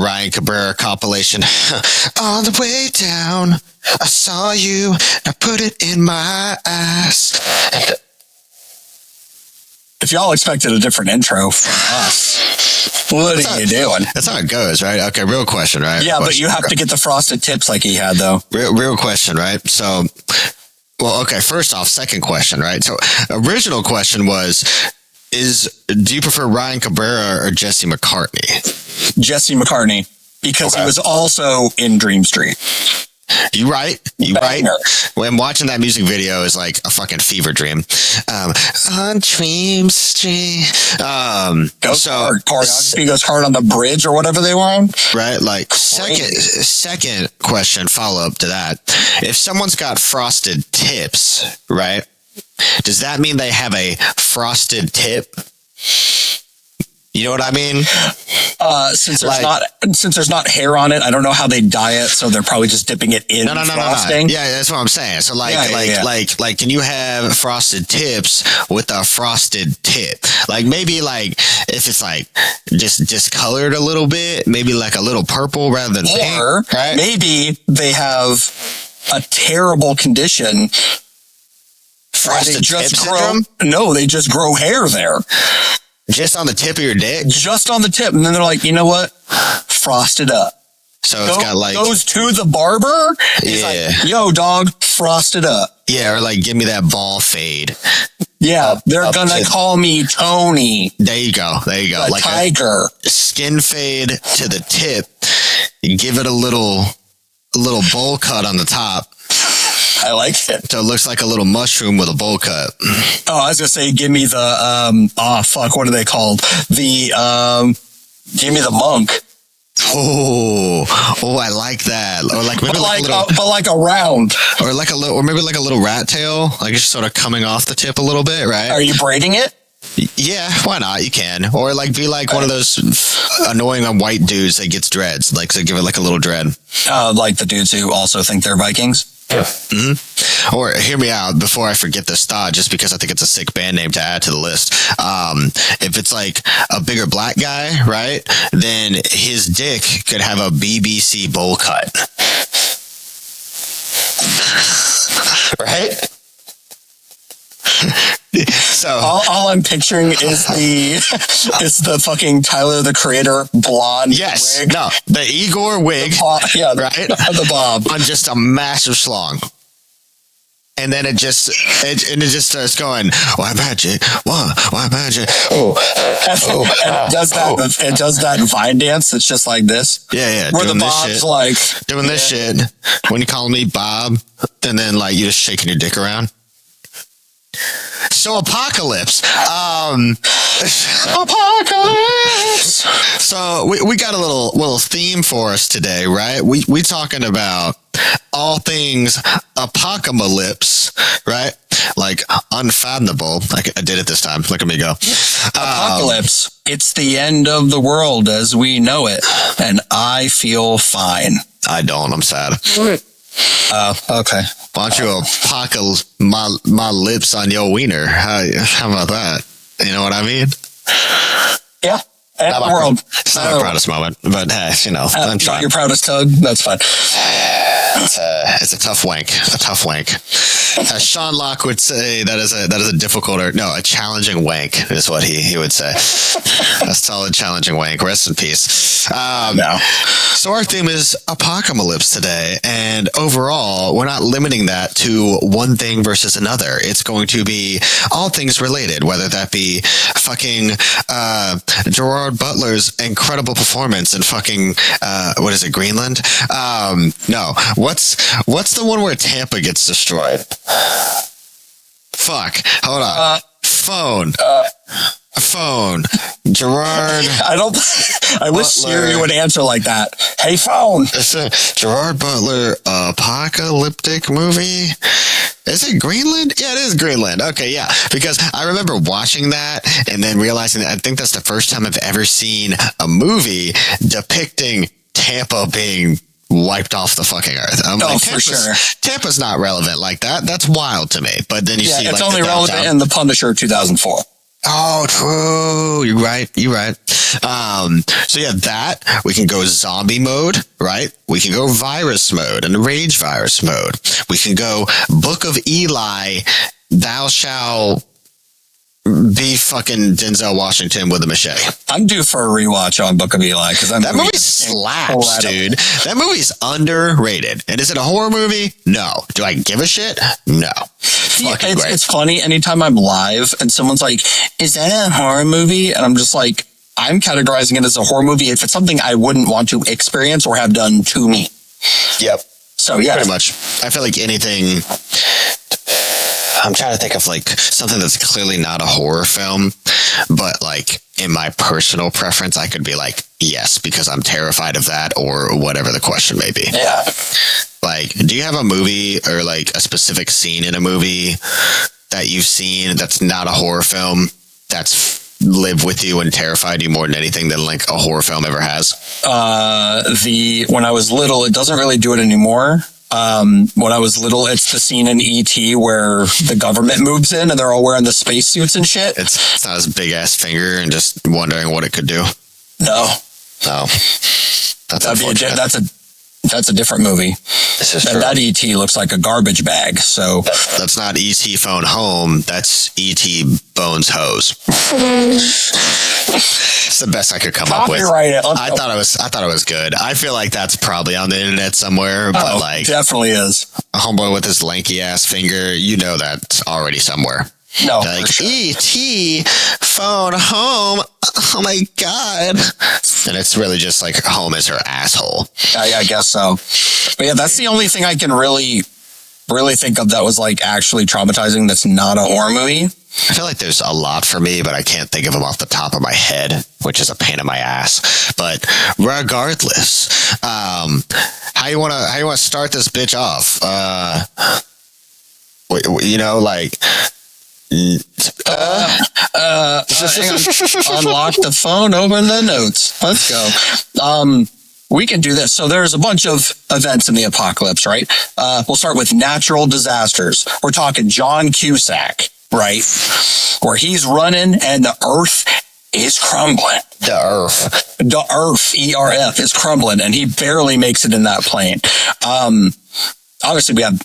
Ryan Cabrera compilation. On the way down, I saw you. I put it in my ass. If y'all expected a different intro from us, what are you doing? That's how it goes, right? Okay, real question, right? Yeah, but you have to get the frosted tips like he had, though. Real question, right? So, well, okay, first off, second question, right? So, original question was, do you prefer Ryan Cabrera or Jesse McCartney? Jesse McCartney, because he was also in Dream Street. You right. When watching that music video is like a fucking fever dream. On Dream Street. Choreography goes hard on the bridge or whatever they were on. Right. Like second question, follow up to that. If someone's got frosted tips, right? Does that mean they have a frosted tip? You know what I mean? Since there's not hair on it, I don't know how they dye it, so they're probably just dipping it in frosting. No. Yeah, that's what I'm saying. So like, can you have frosted tips with a frosted tip? Like maybe like if it's like just colored a little bit, maybe like a little purple rather than pink. Or right? Maybe they have a terrible condition. Frosted tip syndrome? No, they just grow hair there. Just on the tip of your dick? Just on the tip. And then they're like, you know what? Frost it up. So it's got like... Goes to the barber. He's like, yo, dog, frost it up. Yeah, or like, give me that ball fade. Yeah, they're going to call me Tony. There you go. The like tiger. Skin fade to the tip. You give it a little bowl cut on the top. I like it. So it looks like a little mushroom with a bowl cut. Oh, I was going to say, give me the, what are they called? Give me the monk. Oh, I like that. Or like maybe like a round. Or like a little, or maybe like a little rat tail, like it's sort of coming off the tip a little bit, right? Are you braiding it? Yeah, why not? You can. Or like be like one of those annoying white dudes that gets dreads, like so give it like a little dread. Like the dudes who also think they're Vikings. Yeah. Mm-hmm. Or hear me out before I forget this thought, just because I think it's a sick band name to add to the list. If it's like a bigger black guy, right, then his dick could have a BBC bowl cut. Right? So all I'm picturing is the fucking Tyler the Creator blonde wig. No, the Igor wig. Right? The bob. On just a massive schlong. And then it just starts going, why magic? Why magic? And it does that Vine dance that's just like this. Yeah. Where the Bob's like doing this shit. When you call me Bob, and then like you just shaking your dick around. So apocalypse. So we got a little theme for us today, right? We talking about all things apocalypse, right? Like unfathomable. I did it this time. Look at me go. Apocalypse. It's the end of the world as we know it, and I feel fine. I don't. I'm sad. Okay. Why don't you apocalypse my lips on your wiener? How about that? You know what I mean? Yeah. And the world. It's not my proudest moment, but hey, I'm trying. Your proudest tug? That's fine. It's a tough wank. A tough wank. As Sean Locke would say, that is a difficult a challenging wank is what he would say. A solid challenging wank. Rest in peace. No. So our theme is apocalypse today, and overall, we're not limiting that to one thing versus another. It's going to be all things related, whether that be fucking Gerard Butler's incredible performance in fucking what is it, Greenland? No. What's the one where Tampa gets destroyed? Fuck. Hold on. Phone. Gerard. I wish Siri would answer like that. Hey, phone. It's a Gerard Butler apocalyptic movie. Is it Greenland? Yeah, it is Greenland. Okay, yeah. Because I remember watching that and then realizing that I think that's the first time I've ever seen a movie depicting Tampa being wiped off the fucking earth. I'm like, for sure. Tampa's not relevant like that. That's wild to me. But then you see, it's like, only relevant in The Punisher 2004. Oh, true. You're right. So yeah, that we can go zombie mode, right? We can go virus mode and rage virus mode. We can go Book of Eli. Thou shalt be fucking Denzel Washington with a machete. I'm due for a rewatch on Book of Eli because that movie slaps, dude. That movie's underrated. And is it a horror movie? No. Do I give a shit? No. It's funny. Anytime I'm live and someone's like, "Is that a horror movie?" and I'm just like, I'm categorizing it as a horror movie if it's something I wouldn't want to experience or have done to me. Yep. So yeah, pretty much. I feel like anything. I'm trying to think of like something that's clearly not a horror film, but like in my personal preference, I could be like, yes, because I'm terrified of that or whatever the question may be. Yeah. Like, do you have a movie or like a specific scene in a movie that you've seen that's not a horror film that's lived with you and terrified you more than anything than like a horror film ever has? When I was little, it doesn't really do it anymore. When I was little, it's the scene in E.T. where the government moves in and they're all wearing the spacesuits and shit. It's not his big ass finger and just wondering what it could do. No. That's a different movie. This is true. That E.T. looks like a garbage bag. So that's not E.T. Phone Home. That's E.T. Bones Hose. It's the best I could come up with. I thought it was good. I feel like that's probably on the internet somewhere, but like definitely is. A homeboy with his lanky ass finger, you know that's already somewhere. No, like sure. E.T. Phone Home. Oh my god! And it's really just like home is her asshole. I guess so. But yeah, that's the only thing I can really think of that was like actually traumatizing. That's not a horror movie. I feel like there's a lot for me, but I can't think of them off the top of my head, which is a pain in my ass. But regardless, how you wanna start this bitch off? You know, like. Unlock the phone, open the notes. Let's go. We can do this. So there's a bunch of events in the apocalypse, right? We'll start with natural disasters. We're talking John Cusack, right? Where he's running and the earth is crumbling. The earth, ERF is crumbling, and he barely makes it in that plane. Obviously, we have.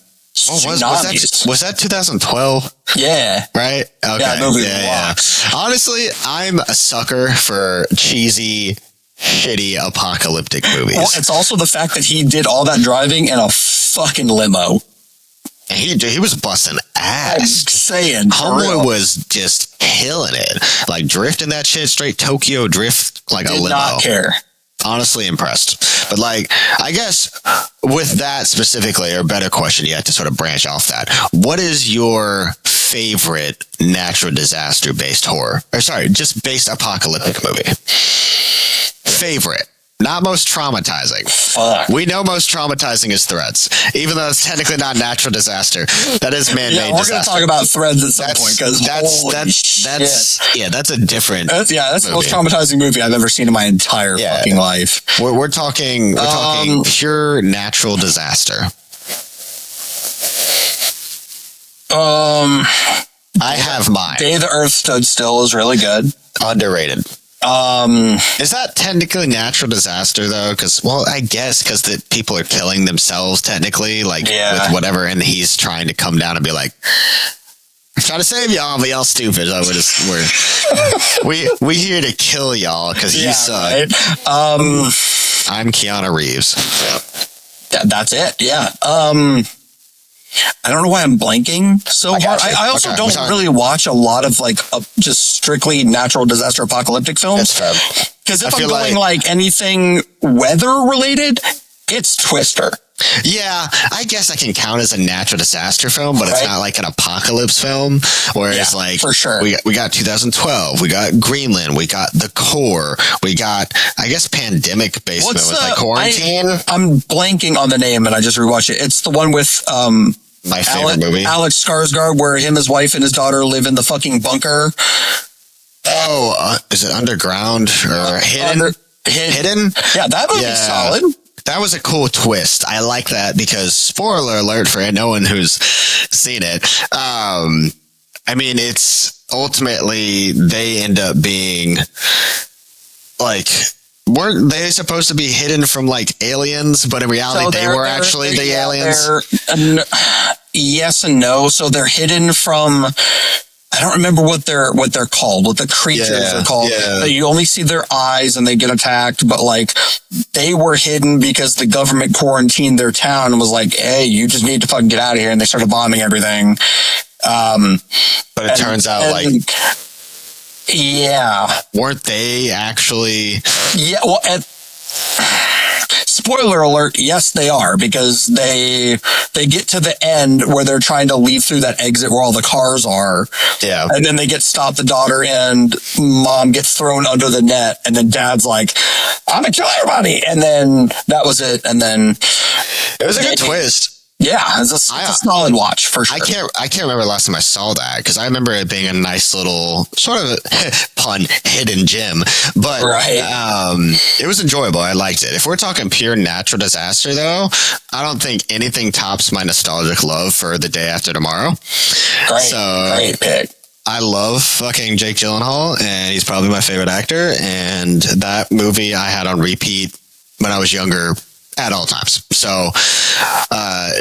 Was that 2012? Yeah. Right? Okay. Yeah, movie Honestly, I'm a sucker for cheesy, shitty apocalyptic movies. Well, it's also the fact that he did all that driving in a fucking limo. He was busting ass. I'm saying. Homeboy was just killing it. Like drifting that shit straight Tokyo drift like a limo. Did not care. Honestly impressed. But like, I guess with that specifically, or better question yet to sort of branch off that, what is your favorite natural disaster based horror? Or sorry, just based apocalyptic movie? Favorite. Not most traumatizing. Fuck. We know most traumatizing is Threads. Even though it's technically not natural disaster. That is man-made disaster. We're going to talk about Threads at some point. That's a different that's the most traumatizing movie I've ever seen in my entire fucking life. We're talking pure natural disaster. I have mine. Day the Earth Stood Still is really good. Underrated. Is that technically natural disaster though? Because I guess because the people are killing themselves technically, like with whatever, and he's trying to come down and be like, "I'm trying to save y'all, but y'all stupid. We here to kill y'all because you suck." Right? I'm Keanu Reeves. Yeah, that's it. Yeah. I don't know why I'm blanking so hard. I also don't really watch a lot of like just strictly natural disaster apocalyptic films. Because if I'm going like anything weather related, it's Twister. Yeah, I guess I can count as a natural disaster film, but it's not like an apocalypse film. Whereas, like, for sure, we got 2012, we got Greenland, we got The Core, we got, I guess, pandemic based with like Quarantine. I'm blanking on the name, and I just rewatched it. It's the one with my favorite movie, Alex Skarsgård, where him, his wife, and his daughter live in the fucking bunker. Oh, is it Underground or Hidden? Hidden? Yeah, that movie's solid. That was a cool twist. I like that because, spoiler alert for no one who's seen it. I mean, it's ultimately they end up being like, weren't they supposed to be hidden from like aliens, but in reality they were actually the aliens? Yes and no. So they're hidden from, I don't remember what they're called, what the creatures are called. Yeah. You only see their eyes and they get attacked, but like they were hidden because the government quarantined their town and was like, hey, you just need to fucking get out of here. And they started bombing everything. But it turns out like, yeah, weren't they actually? Yeah, well, spoiler alert, yes, they are, because they get to the end where they're trying to leave through that exit where all the cars are. Yeah. And then they get stopped, the daughter and mom gets thrown under the net, and then dad's like, I'm gonna kill everybody. And then that was it. And then it was a good twist. Yeah, it's a solid watch for sure. I can't remember the last time I saw that, because I remember it being a nice little sort of pun hidden gem, but it was enjoyable. I liked it. If we're talking pure natural disaster, though, I don't think anything tops my nostalgic love for The Day After Tomorrow. Great pick. I love fucking Jake Gyllenhaal, and he's probably my favorite actor. And that movie I had on repeat when I was younger at all times. So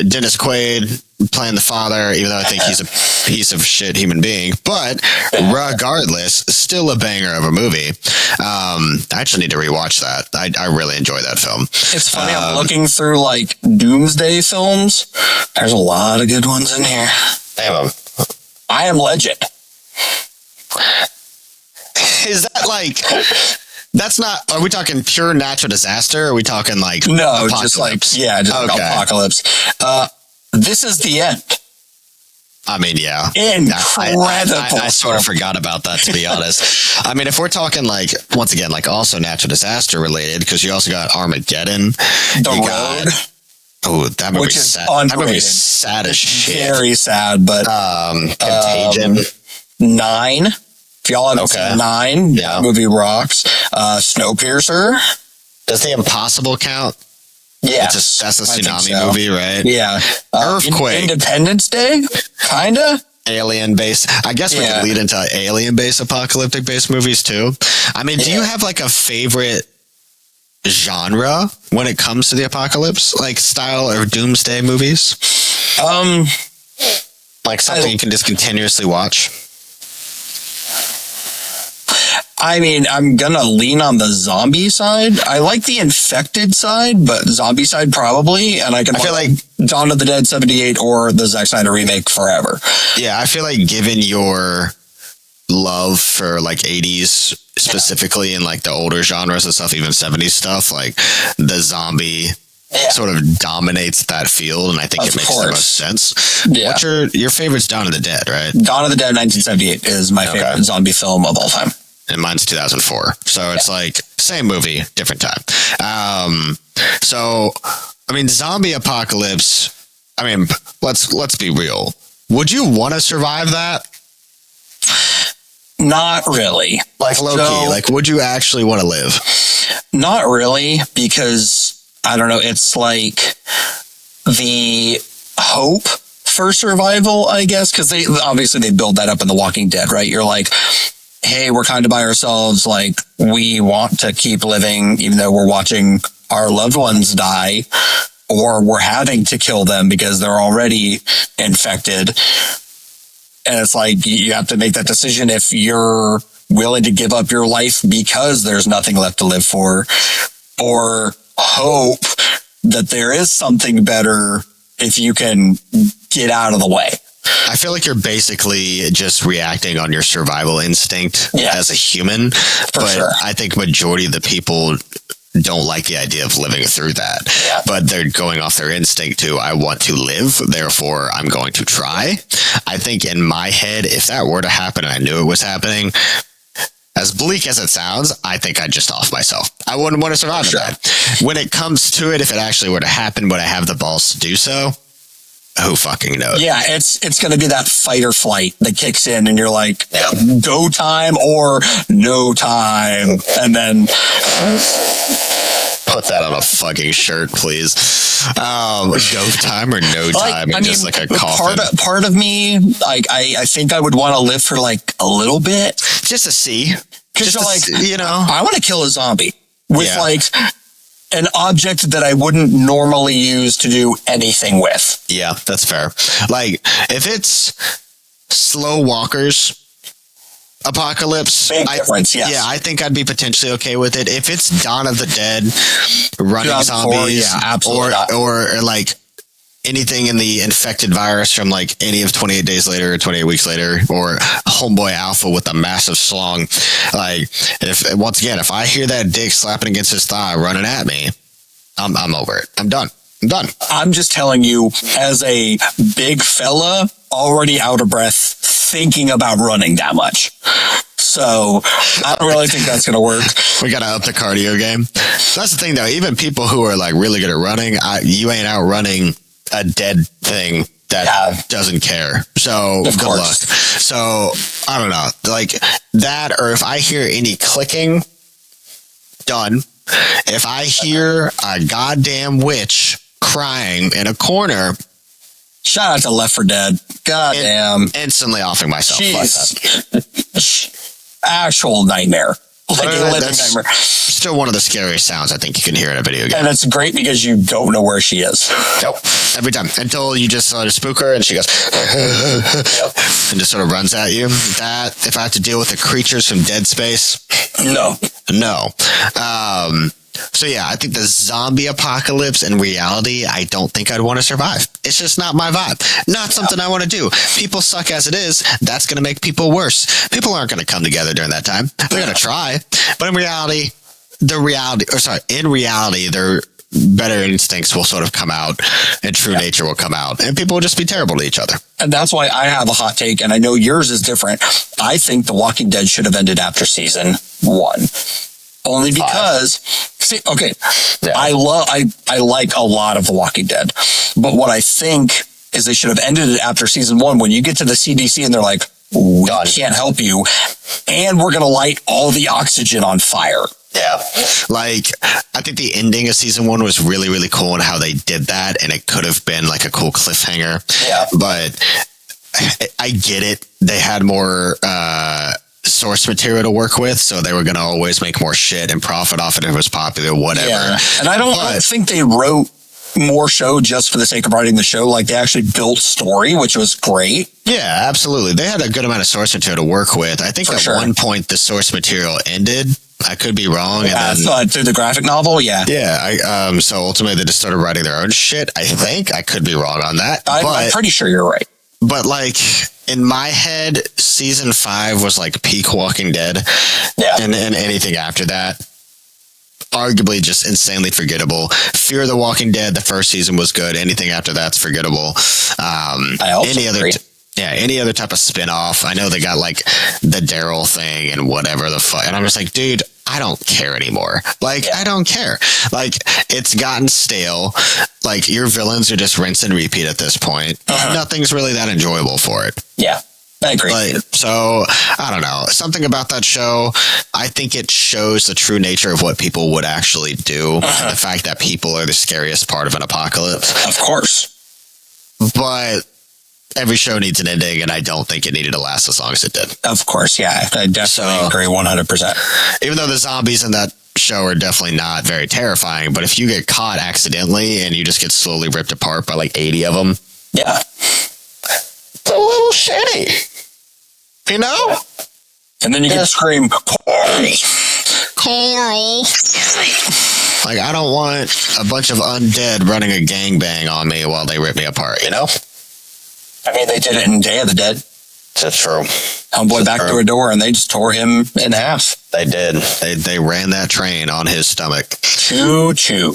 Dennis Quaid playing the father, even though I think he's a piece of shit human being, but regardless, still a banger of a movie. I actually need to rewatch that. I really enjoy that film. It's funny, I'm looking through like Doomsday films. There's a lot of good ones in here. Damn. I Am Legend. Is that like... That's not... Are we talking pure natural disaster? Or are we talking like... No, apocalypse? just like... Yeah, just like apocalypse. This Is the End. I mean, yeah. Incredible. I sort of forgot about that, to be honest. I mean, if we're talking like, once again, like also natural disaster related, because you also got Armageddon. The Road. Oh, that movie's sad. That movie's sad as shit. Very sad, but... Contagion. 9. If y'all haven't seen 9, that movie rocks. Snowpiercer. Does The Impossible count? Yeah. That's a tsunami movie, right? Yeah. Earthquake. Independence Day? Kinda? Alien-based. I guess we could lead into alien-based, apocalyptic-based movies, too. I mean, do you have, like, a favorite genre when it comes to the apocalypse? Like, style or doomsday movies? Like something you can just continuously watch? I mean, I'm gonna lean on the zombie side. I like the infected side, but zombie side probably. And I feel like Dawn of the Dead 78 or the Zack Snyder remake Forever. Yeah, I feel like given your love for like 80s specifically and like the older genres and stuff, even 70s stuff, like the zombie sort of dominates that field, and I think it makes the most sense. Yeah. What's your favorite's Dawn of the Dead, right? Dawn of the Dead 1978 is my favorite zombie film of all time. And mine's 2004. So it's like same movie, different time. So I mean, zombie apocalypse, I mean, let's be real. Would you want to survive that? Not really. Like low-key, like would you actually want to live? Not really, because I don't know, it's like the hope for survival, I guess, because they build that up in The Walking Dead, right? You're like, hey, we're kind of by ourselves, like we want to keep living even though we're watching our loved ones die, or we're having to kill them because they're already infected. And it's like you have to make that decision if you're willing to give up your life because there's nothing left to live for, or hope that there is something better if you can get out of the way. I feel like you're basically just reacting on your survival instinct as a human. But I think majority of the people don't like the idea of living through that. Yeah. But they're going off their instinct to, I want to live, therefore I'm going to try. I think in my head, if that were to happen and I knew it was happening, as bleak as it sounds, I think I'd just off myself. I wouldn't want to survive that. When it comes to it, if it actually were to happen, would I have the balls to do so? Who fucking knows? Yeah, it's going to be that fight or flight that kicks in, and you're like, go time or no time. And then... Put that on a fucking shirt, please. Go time or no time, and just like a coffin. Part of me, like, I think I would want to live for like a little bit, just to see. Because you're like, you know, I want to kill a zombie with like an object that I wouldn't normally use to do anything with. Yeah, that's fair. Like, if it's slow walkers apocalypse, big difference, yes. Yeah, I think I'd be potentially okay with it. If it's Dawn of the Dead, running zombies, or like anything in the infected virus from like any of 28 Days Later or 28 Weeks Later, or Homeboy Alpha with a massive slung, like, if I hear that dick slapping against his thigh running at me, I'm over it. I'm done. I'm just telling you, as a big fella, already out of breath, thinking about running that much. So I don't really think that's going to work. We got to up the cardio game. That's the thing, though. Even people who are like really good at running, you ain't outrunning a dead thing that doesn't care. So good luck. So I don't know, like that, or if I hear any clicking, done. If I hear a goddamn witch crying in a corner, shout out to Left 4 Dead. Goddamn. Instantly offing myself. Actual nightmare. Like a living nightmare. Still one of the scariest sounds I think you can hear in a video game. And it's great because you don't know where she is. Nope. Every time. Until you just sort of spook her and she goes and just sort of runs at you. That, if I have to deal with the creatures from Dead Space, no. So yeah, I think the zombie apocalypse in reality, I don't think I'd want to survive. It's just not my vibe. Not something I want to do. People suck as it is. That's going to make people worse. People aren't going to come together during that time. They're going to try. But in reality, their better instincts will sort of come out, and true nature will come out, and people will just be terrible to each other. And that's why I have a hot take, and I know yours is different. I think The Walking Dead should have ended after season 1. Only because, I like a lot of The Walking Dead, but what I think is they should have ended it after season 1. When you get to the CDC and they're like, we can't help you, and we're going to light all the oxygen on fire. Yeah. Like, I think the ending of season 1 was really, really cool in how they did that, and it could have been like a cool cliffhanger. Yeah. But I get it. They had more source material to work with, so they were going to always make more shit and profit off it if it was popular, whatever. Yeah. And I don't think they wrote more show just for the sake of writing the show. Like, they actually built story, which was great. Yeah, absolutely. They had a good amount of source material to work with. I think one point the source material ended. I could be wrong. Yeah, through the graphic novel, yeah. Yeah, so ultimately they just started writing their own shit, I think. I could be wrong on that. I'm pretty sure you're right. But, like, in my head, season 5 was, like, peak Walking Dead. Yeah. And anything after that, arguably just insanely forgettable. Fear the Walking Dead, the first season was good. Anything after that's forgettable. I also agree. Any other type of spin-off. I know they got like the Daryl thing and whatever the fuck. And I'm just like, dude, I don't care anymore. Like, I don't care. Like, it's gotten stale. Like, your villains are just rinse and repeat at this point. Nothing's really that enjoyable for it. Yeah, I agree. So, I don't know. Something about that show, I think it shows the true nature of what people would actually do. And the fact that people are the scariest part of an apocalypse. Of course. But every show needs an ending, and I don't think it needed to last as long as it did. Of course, yeah. I definitely agree 100%. Even though the zombies in that show are definitely not very terrifying, but if you get caught accidentally and you just get slowly ripped apart by like 80 of them, yeah, it's a little shitty. You know? And then you can scream, Coral. Like, I don't want a bunch of undead running a gangbang on me while they rip me apart, you know? I mean, they did it in Day of the Dead. That's true. Homeboy backed through a door and they just tore him in half. They did. They ran that train on his stomach. Choo choo.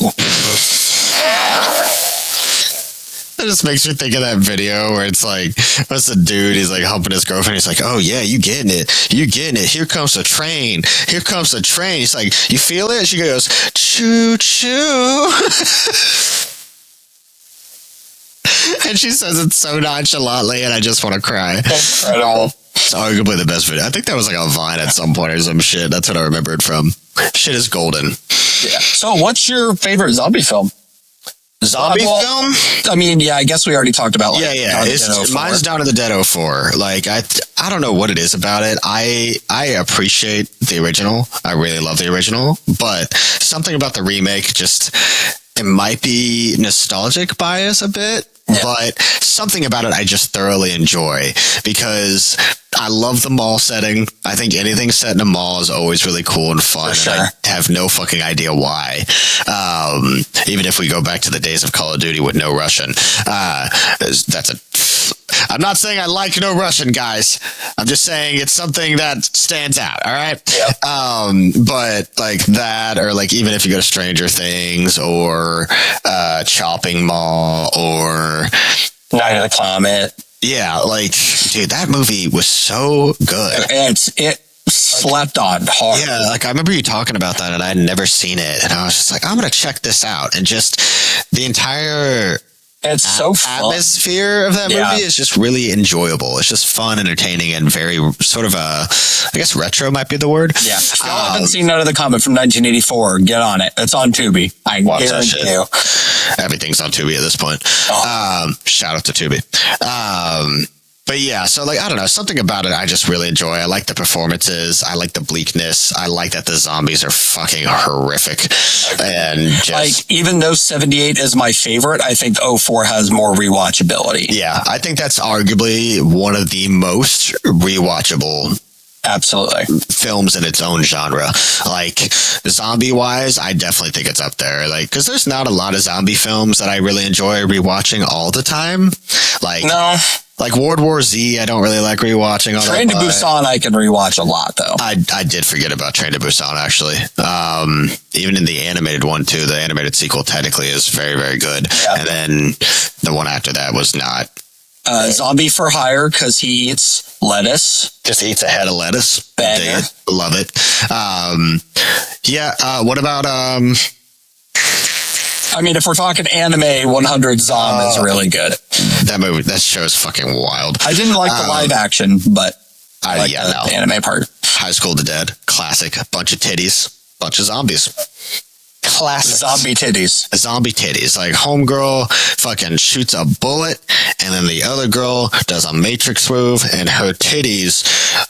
It just makes me think of that video where it's like, what's the dude? He's like humping his girlfriend. He's like, oh yeah, you getting it. You getting it. Here comes the train. Here comes the train. He's like, you feel it? She goes, choo choo. And she says it so nonchalantly, and I just want to cry. Incredible. It's arguably the best video. I think that was like a Vine at some point or some shit. That's what I remember it from. Shit is golden. Yeah. So, what's your favorite zombie film? Zombie film? I mean, yeah, I guess we already talked about. Like, mine's Dawn of the Dead 04. Like, I don't know what it is about it. I appreciate the original. I really love the original, but something about the remake just, it might be nostalgic bias a bit. Yeah. But something about it I just thoroughly enjoy because I love the mall setting. I think anything set in a mall is always really cool and fun. For sure. And I have no fucking idea why. Even if we go back to the days of Call of Duty with no Russian, I'm not saying I like No Russian, guys. I'm just saying it's something that stands out. All right. Yeah. But like that, or like even if you go to Stranger Things or Chopping Mall or Night of the Comet. Yeah, like, dude, that movie was so good. It slept on hard. Yeah, like I remember you talking about that, and I had never seen it, and I was just like, I'm gonna check this out, and just the entire. It's so fun. Atmosphere of that movie is just really enjoyable. It's just fun, entertaining, and very sort of I guess retro might be the word. Yeah. If y'all haven't seen Night of the Comet from 1984, get on it. It's on Tubi. I guarantee you. Everything's on Tubi at this point. Shout out to Tubi. But yeah, so like, I don't know, something about it I just really enjoy. I like the performances. I like the bleakness. I like that the zombies are fucking horrific. And just, like, even though 78 is my favorite, I think 04 has more rewatchability. Yeah, I think that's arguably one of the most rewatchable films in its own genre. Like, zombie wise, I definitely think it's up there. Like, because there's not a lot of zombie films that I really enjoy rewatching all the time. Like, no. Like World War Z, I don't really like rewatching. Train to Busan, I can rewatch a lot, though. I did forget about Train to Busan, actually. Even in the animated one, too. The animated sequel technically is very, very good. Yeah. And then the one after that was not. Zombie for Hire, because he eats lettuce. Just eats a head of lettuce. Banger. Love it. What about... I mean, if we're talking anime, 100 Zom is really good. That show is fucking wild. I didn't like the live action, but I like the anime part. High School of the Dead, classic. A bunch of titties, bunch of zombies. Classic. Zombie titties. Like, homegirl fucking shoots a bullet, and then the other girl does a matrix move, and her titties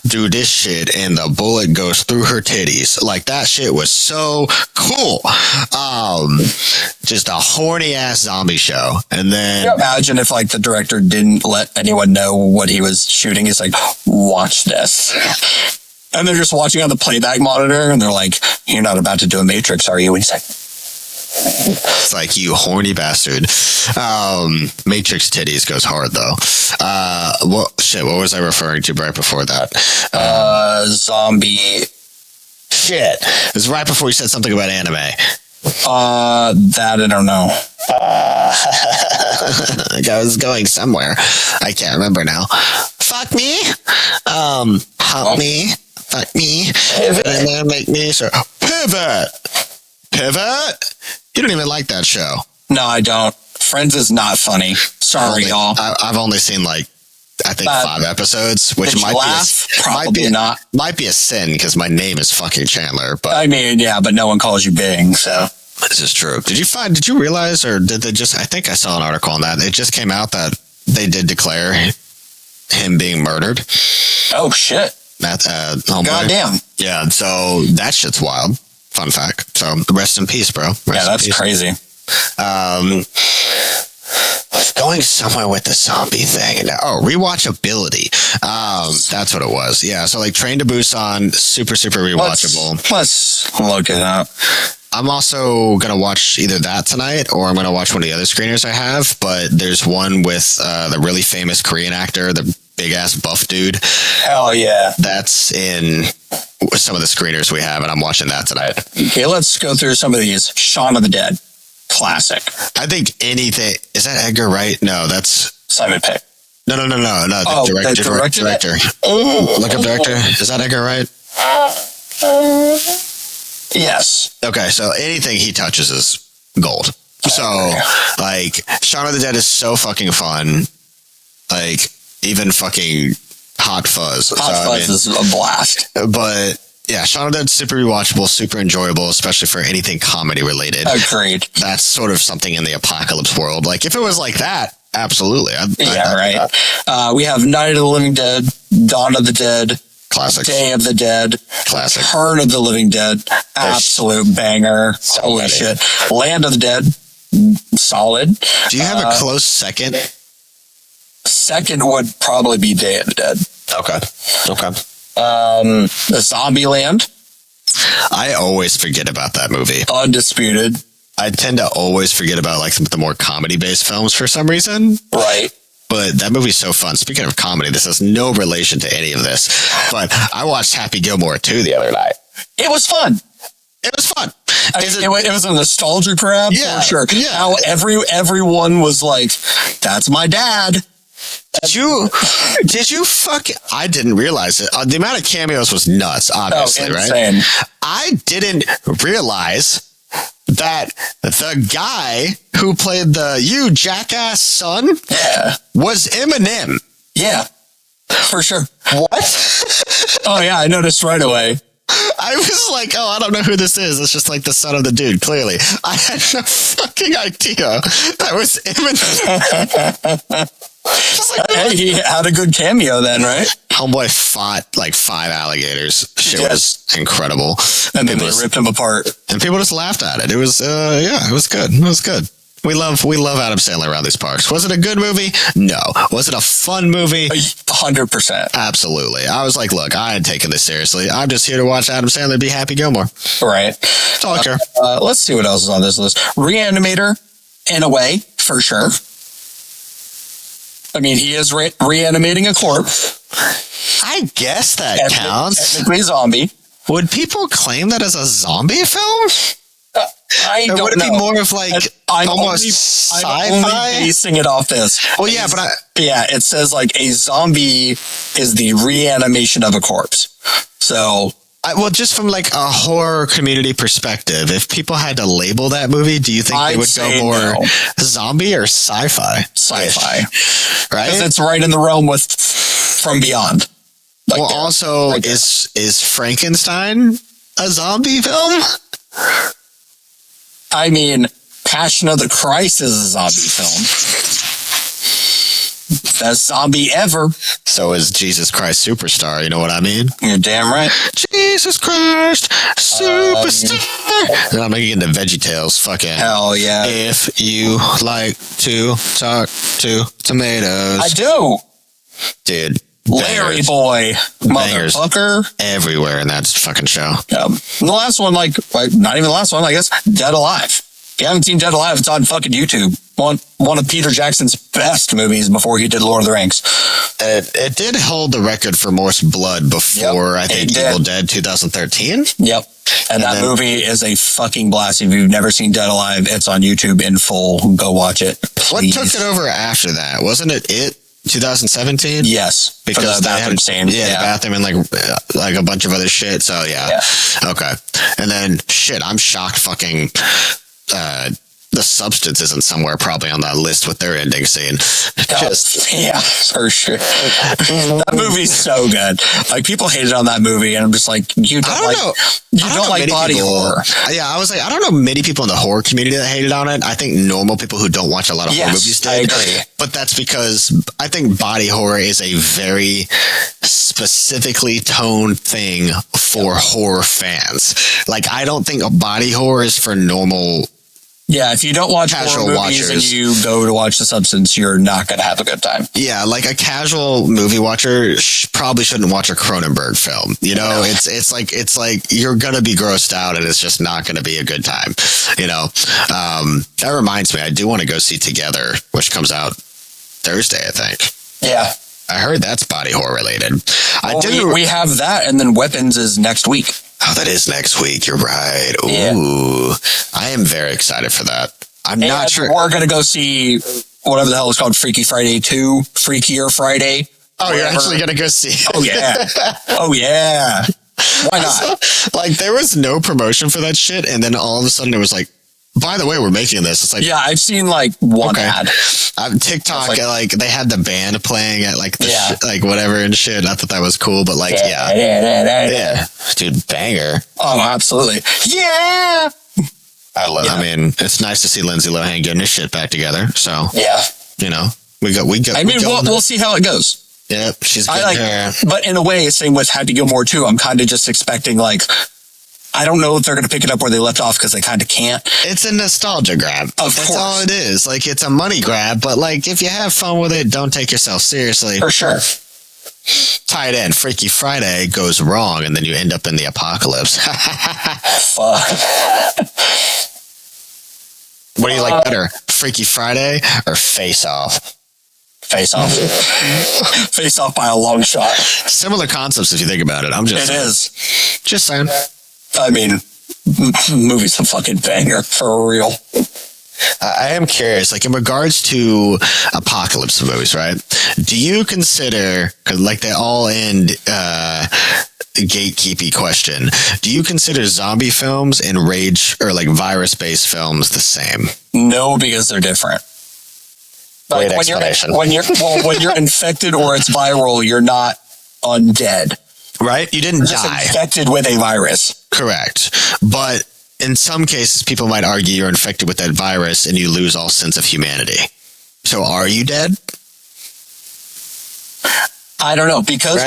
do this shit, and the bullet goes through her titties. Like, that shit was so cool. Just a horny ass zombie show. And then, can you imagine if like the director didn't let anyone know what he was shooting? He's like, watch this. And they're just watching on the playback monitor, and they're like, "You're not about to do a Matrix, are you?" And he's like, "It's like, you horny bastard." Matrix titties goes hard though. What was I referring to right before that? Zombie. Shit. It was right before you said something about anime. That I don't know. Like I was going somewhere. I can't remember now. Fuck me. Hump me. Fuck me. Pivot. And then make me so. Pivot. You don't even like that show. No, I don't. Friends is not funny. Sorry, y'all. I've only seen like, I think 5 episodes, which might be a sin because my name is fucking Chandler. But I mean, yeah, but no one calls you Bing, so. This is true. Did you realize, or did they just, I think I saw an article on that. It just came out that they did declare him being murdered. Oh, shit. Goddamn. Yeah, so that shit's wild. Fun fact. So rest in peace, bro. That's crazy. Going somewhere with the zombie thing. Oh, rewatchability. That's what it was. Yeah, so like Train to Busan, super, super rewatchable. Let's look it up. I'm also going to watch either that tonight, or I'm going to watch one of the other screeners I have, but there's one with the really famous Korean actor, the big-ass buff dude. Hell yeah. That's in some of the screeners we have, and I'm watching that tonight. Okay, let's go through some of these. Shaun of the Dead. Classic. I think anything... Is that Edgar Wright? No, that's... Simon Pegg. No. The director. Look up director. Is that Edgar Wright? Yes. Okay, so anything he touches is gold. So, like, Shaun of the Dead is so fucking fun. Like, even fucking Hot Fuzz. Hot Fuzz is a blast. But Yeah, Shaun of the Dead's super rewatchable, super enjoyable, especially for anything comedy related. Agreed. That's sort of something in the apocalypse world. Like, if it was like that, absolutely. Right. We have Night of the Living Dead, Dawn of the Dead, Classics. Day of the Dead, Classic. Return of the Living Dead, absolute banger. Holy shit. Land of the Dead, solid. Do you have a close second? Second would probably be Day of the Dead. Okay. Zombieland. I always forget about that movie. Undisputed. I tend to always forget about like the more comedy-based films for some reason. Right. But that movie's so fun. Speaking of comedy, this has no relation to any of this. But I watched Happy Gilmore 2 the other night. It was fun. It was fun. It was a nostalgia grab, yeah, for sure. Yeah. How everyone was like, "That's my dad." Did you I didn't realize it. The amount of cameos was nuts, obviously, insane. Right? I didn't realize that the guy who played the jackass son was Eminem. Yeah, for sure. What? Oh, yeah, I noticed right away. I was like, I don't know who this is. It's just like the son of the dude, clearly. I had no fucking idea that was Eminem. Hey, he had a good cameo then, right? Homeboy fought like 5 alligators. Shit was incredible. And then they ripped him apart. And people just laughed at it. It was, it was good. It was good. We love Adam Sandler around these parks. Was it a good movie? No. Was it a fun movie? 100%. Absolutely. I was like, look, I ain't taking this seriously. I'm just here to watch Adam Sandler be Happy Gilmore. Right. That's all I care. Let's see what else is on this list. Reanimator, in a way, for sure. I mean, he is reanimating a corpse. I guess that counts. Technically zombie. Would people claim that as a zombie film? I don't know. Would it be more of like almost sci-fi? I'm only basing it off this. Well, yeah, but it says like a zombie is the reanimation of a corpse. So, well, just from like a horror community perspective, if people had to label that movie, do you think they would go more zombie or sci-fi? Sci-fi, right? Because it's right in the realm with From Beyond. Like well, also, is Frankenstein a zombie film? I mean, Passion of the Christ is a zombie film. Best zombie ever. So is Jesus Christ Superstar, you know what I mean? You're damn right. Jesus Christ Superstar. And I'm gonna get into VeggieTales. Fucking hell yeah. If you like to talk to tomatoes. I do. Dude. Larry boy. Motherfucker. Everywhere in that fucking show. The last one, like, not even the last one, I guess, Dead Alive. If you haven't seen Dead Alive, it's on fucking YouTube. One of Peter Jackson's best movies before he did Lord of the Rings. It did hold the record for most blood before, I think, Evil Dead 2013. Yep. And that movie is a fucking blast. If you've never seen Dead Alive, it's on YouTube in full. Go watch it, please. What took it over after that? Wasn't it 2017? Yes. Because the bathroom scene. Yeah, the bathroom and like a bunch of other shit. So yeah. Okay. And then I'm shocked fucking The Substance isn't somewhere probably on that list with their ending scene. Yeah, for sure. That movie's so good. Like, people hated on that movie, and I'm just like, you don't like body horror. Yeah, I was like, I don't know many people in the horror community that hated on it. I think normal people who don't watch a lot of horror movies did. I agree. But that's because I think body horror is a very specifically toned thing for horror fans. Like, I don't think body horror is for normal. Yeah, if you don't watch casual horror movies and you go to watch The Substance, you're not going to have a good time. Yeah, like a casual movie watcher probably shouldn't watch a Cronenberg film. You know, it's like you're going to be grossed out and it's just not going to be a good time. You know, that reminds me, I do want to go see Together, which comes out Thursday, I think. Yeah. I heard that's body horror related. We have that, and then Weapons is next week. Oh, that is next week. You're right. Ooh. Yeah. I am very excited for that. I'm not sure. We're going to go see whatever the hell it's called, Freaky Friday 2, Freakier Friday. Oh, you're actually going to go see it? Oh, yeah. Oh, yeah. Why not? Like, there was no promotion for that shit, and then all of a sudden it was like, by the way, we're making this. It's like, yeah, I've seen like one ad. TikTok, like they had the band playing at like the like whatever and shit. I thought that was cool, but like, yeah. Dude, banger. Oh, absolutely. Yeah. I mean, it's nice to see Lindsay Lohan getting his shit back together. So, yeah, you know, we got. I mean, we'll see how it goes. Yep, she's good. But in a way, same with Happy Gilmore too. I'm kind of just expecting, like, I don't know if they're going to pick it up where they left off because they kind of can't. It's a nostalgia grab. That's all it is. Like, it's a money grab, but like, if you have fun with it, don't take yourself seriously. For sure. Tie it in. Freaky Friday goes wrong, and then you end up in the apocalypse. Fuck. What do you like better, Freaky Friday or Face Off? Face Off. Face Off by a long shot. Similar concepts if you think about it. It is. Just saying. I mean, movie's a fucking banger, for real. I am curious, like in regards to apocalypse movies, right? Do you consider, because like they all end gatekeepy question, do you consider zombie films and rage or like virus-based films the same? No, because they're different. Like when you're infected or it's viral, you're not undead. Right? You didn't die. Infected with a virus. Correct. But in some cases, people might argue you're infected with that virus and you lose all sense of humanity. So are you dead? I don't know, because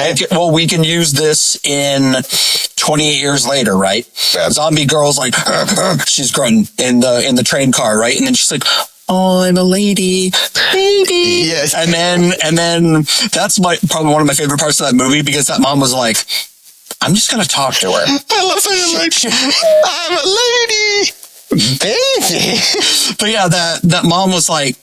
we can use this in 28 years later, right? Yeah. Zombie girl's like, she's grunting in the train car, right? And then she's like, oh, I'm a lady, baby. Yes. And then that's probably one of my favorite parts of that movie, because that mom was like, I'm just gonna talk to her. I love it. Like, I'm a lady, baby. But yeah, that mom was like,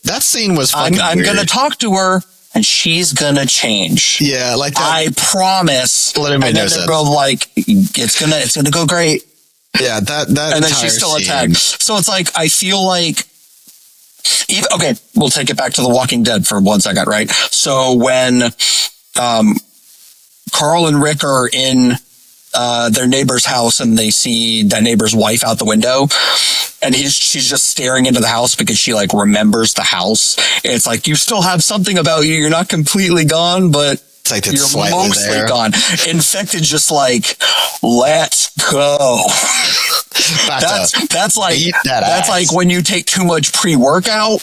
that scene was fucking I'm weird. gonna talk to her. And she's gonna change. Yeah, like that. I promise. Literally and then they're both like, it's gonna go great. Yeah, that and then she's still attacked. So it's like, I feel like, okay, we'll take it back to The Walking Dead for 1 second, right? So when Carl and Rick are in their neighbor's house and they see that neighbor's wife out the window, and she's just staring into the house because she like remembers the house. And it's like, you still have something about you. You're not completely gone, but it's like you're mostly gone. Infected, just like, let's go. That's like when you take too much pre-workout.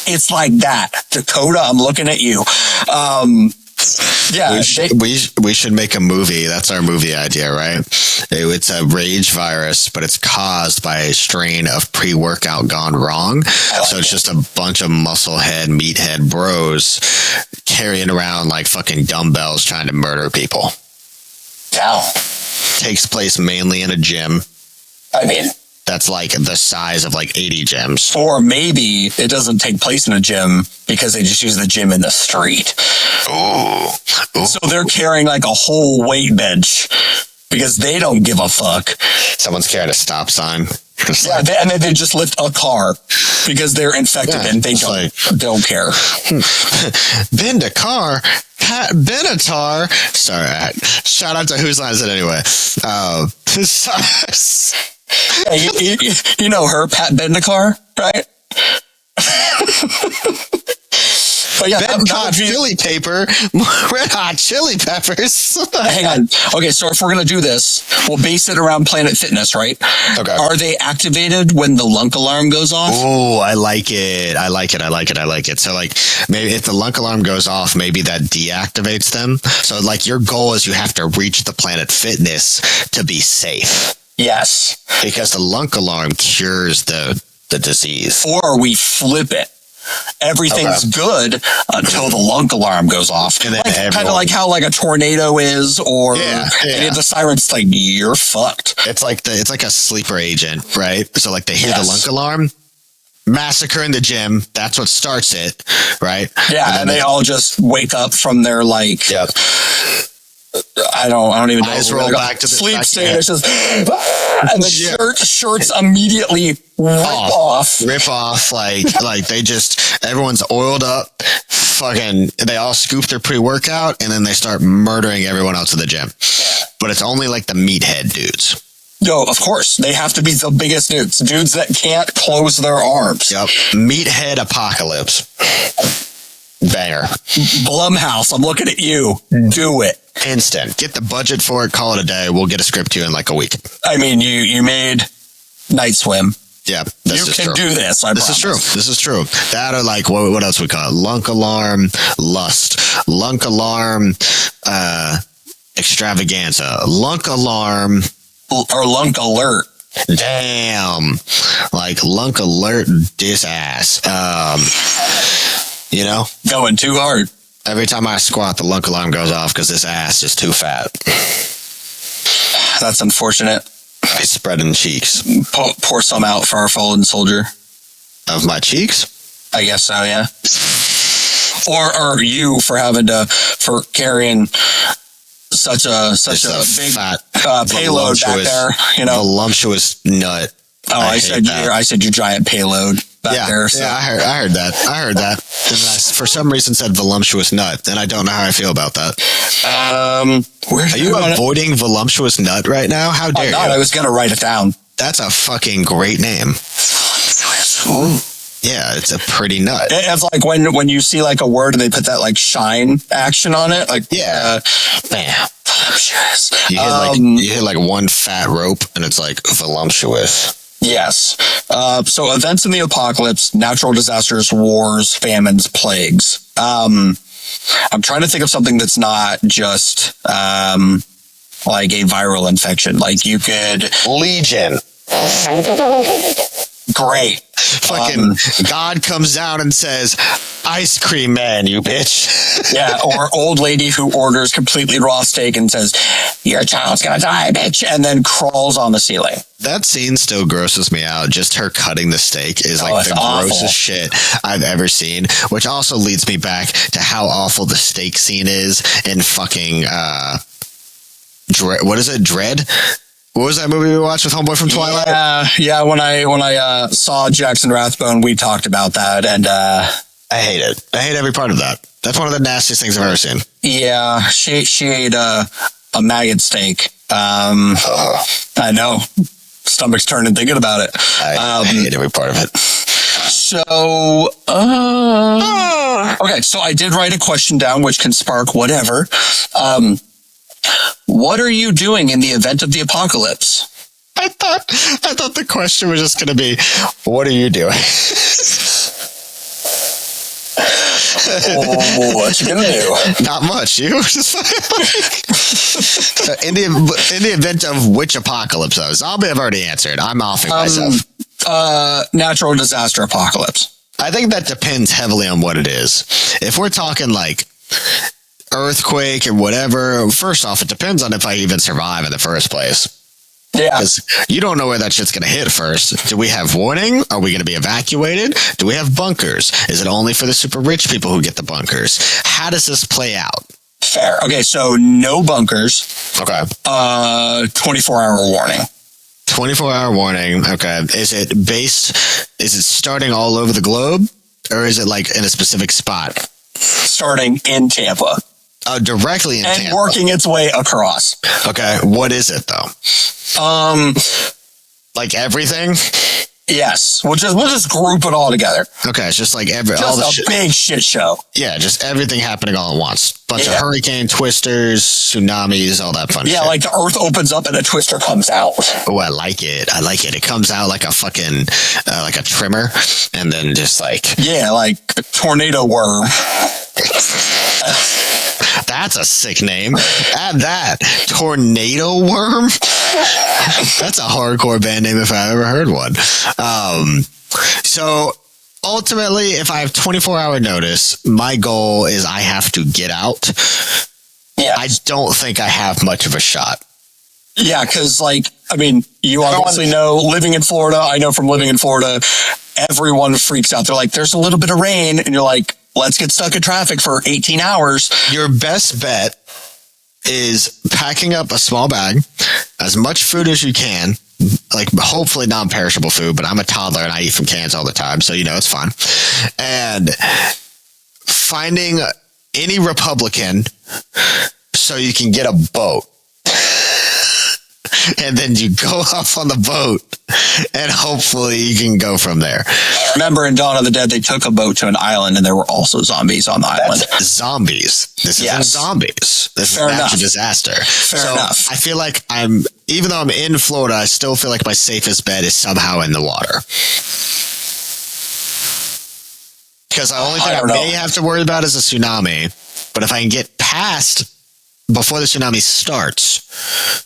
It's like that. Dakota, I'm looking at you. Yeah, we should make a movie. That's our movie idea, right? It's a rage virus, but it's caused by a strain of pre-workout gone wrong. So it's just a bunch of musclehead, meathead bros carrying around like fucking dumbbells trying to murder people. Yeah. Takes place mainly in a gym. I mean, that's like the size of like 80 gyms. Or maybe it doesn't take place in a gym because they just use the gym in the street. Ooh. So they're carrying like a whole weight bench because they don't give a fuck. Someone's carrying a stop sign. Yeah, and then they just lift a car because they're infected and they don't care. Bend a car? Pat Benatar? Sorry, shout out to Whose Line Is It Anyway? Hey, you know her, Pat Benatar, right? But yeah, chili paper, red hot chili peppers. Hang on. Okay, so if we're gonna do this, we'll base it around Planet Fitness, right? Okay. Are they activated when the lunk alarm goes off? Oh, I like it. So like, maybe if the lunk alarm goes off, maybe that deactivates them. So like, your goal is you have to reach the Planet Fitness to be safe. Yes, because the lunk alarm cures the disease. Or we flip it. Everything's good until the lunk alarm goes off. Kind of like how like a tornado is, or any of the sirens. Like, you're fucked. It's like a sleeper agent, right? So like they hear the lunk alarm, massacre in the gym. That's what starts it, right? Yeah, and they all just wake up from their like. Yep. I don't even know. Eyes roll back to the sleep state. It's just, and the shirts immediately rip off. Like they just, everyone's oiled up. Fucking, they all scoop their pre-workout and then they start murdering everyone else in the gym. But it's only like the meathead dudes. Yo, of course. They have to be the biggest dudes that can't close their arms. Yep. Meathead apocalypse. Banger. Blumhouse, I'm looking at you. Do it. Instant. Get the budget for it. Call it a day. We'll get a script to you in like a week. I mean, you made Night Swim. Yeah, you can do this. This is true. This is true. That or like what else we call it? Lunk Alarm, Lust, Lunk Alarm, Extravaganza, Lunk Alarm, or Lunk Alert. Damn, like Lunk Alert, this ass. You know, going too hard. Every time I squat, the Lunk Alarm goes off because this ass is too fat. That's unfortunate. He's spreading cheeks. Pour some out for our fallen soldier. Of my cheeks? I guess so, yeah. Or you for carrying such a big fat, payload back there. You know, voluptuous nut. Oh, I said you giant payload back there. So. Yeah, I heard that. And then I, for some reason, said voluptuous nut, and I don't know how I feel about that. Are you avoiding voluptuous nut right now? How dare you? I was gonna write it down. That's a fucking great name. Ooh. Yeah, it's a pretty nut. It's like when you see like a word and they put that like shine action on it. Like bam. Voluptuous. You hit like one fat rope, and it's like voluptuous. Yes. So events in the apocalypse, natural disasters, wars, famines, plagues. I'm trying to think of something that's not just like a viral infection. Like you could Legion. Great. Fucking God comes down and says, "Ice cream man, you bitch." Yeah, or old lady who orders completely raw steak and says, "Your child's gonna die, bitch," and then crawls on the ceiling. That scene still grosses me out. Just her cutting the steak is like the grossest shit I've ever seen. Which also leads me back to how awful the steak scene is in fucking what is it? Dread? What was that movie we watched with Homeboy from Twilight? Yeah. When I saw Jackson Rathbone, we talked about that, and I hate it. I hate every part of that. That's one of the nastiest things I've ever seen. Yeah, she ate a maggot steak. I know. Stomach's turning thinking about it. I hate every part of it. So, okay, so I did write a question down, which can spark whatever. What are you doing in the event of the apocalypse? I thought the question was just going to be, what are you doing? What you gonna do? Not much. You just in the event of which apocalypse though? Zombie I've already answered. I'm offing myself. Natural disaster apocalypse. I think that depends heavily on what it is. If we're talking like earthquake or whatever, first off, it depends on if I even survive in the first place. Yeah. Because you don't know where that shit's going to hit first. Do we have warning? Are we going to be evacuated? Do we have bunkers? Is it only for the super rich people who get the bunkers? How does this play out? Fair. Okay, so no bunkers. Okay. 24-hour warning. 24-hour warning. Okay. Is it starting all over the globe? Or is it like in a specific spot? Starting in Tampa. Directly in Tampa. And working its way across. Okay. What is it though? Like everything? Yes. We'll just group it all together. Okay. It's just like big shit show. Yeah. Just everything happening all at once. Bunch of hurricane twisters, tsunamis, all that fun shit. Yeah. Like the earth opens up and a twister comes out. Oh, I like it. It comes out like a fucking, like a trimmer. And then just like. Yeah. Like a tornado worm. That's a sick name. Add that. Tornado Worm? That's a hardcore band name if I ever heard one. So ultimately, if I have 24-hour notice, my goal is I have to get out. Yeah. I don't think I have much of a shot. Yeah, because you obviously know, living in Florida, I know from living in Florida, everyone freaks out. They're like, there's a little bit of rain, and you're like, let's get stuck in traffic for 18 hours. Your best bet is packing up a small bag, as much food as you can, like hopefully non-perishable food, but I'm a toddler and I eat from cans all the time, so it's fine. And finding any Republican so you can get a boat. and then you go off on the boat, and hopefully you can go from there. Remember in Dawn of the Dead, they took a boat to an island, and there were also zombies on the island. Zombies. This isn't zombies. This is a natural disaster. Fair enough. I feel like even though I'm in Florida, I still feel like my safest bet is somehow in the water. Because the only thing I may have to worry about is a tsunami. But if I can get past before the tsunami starts,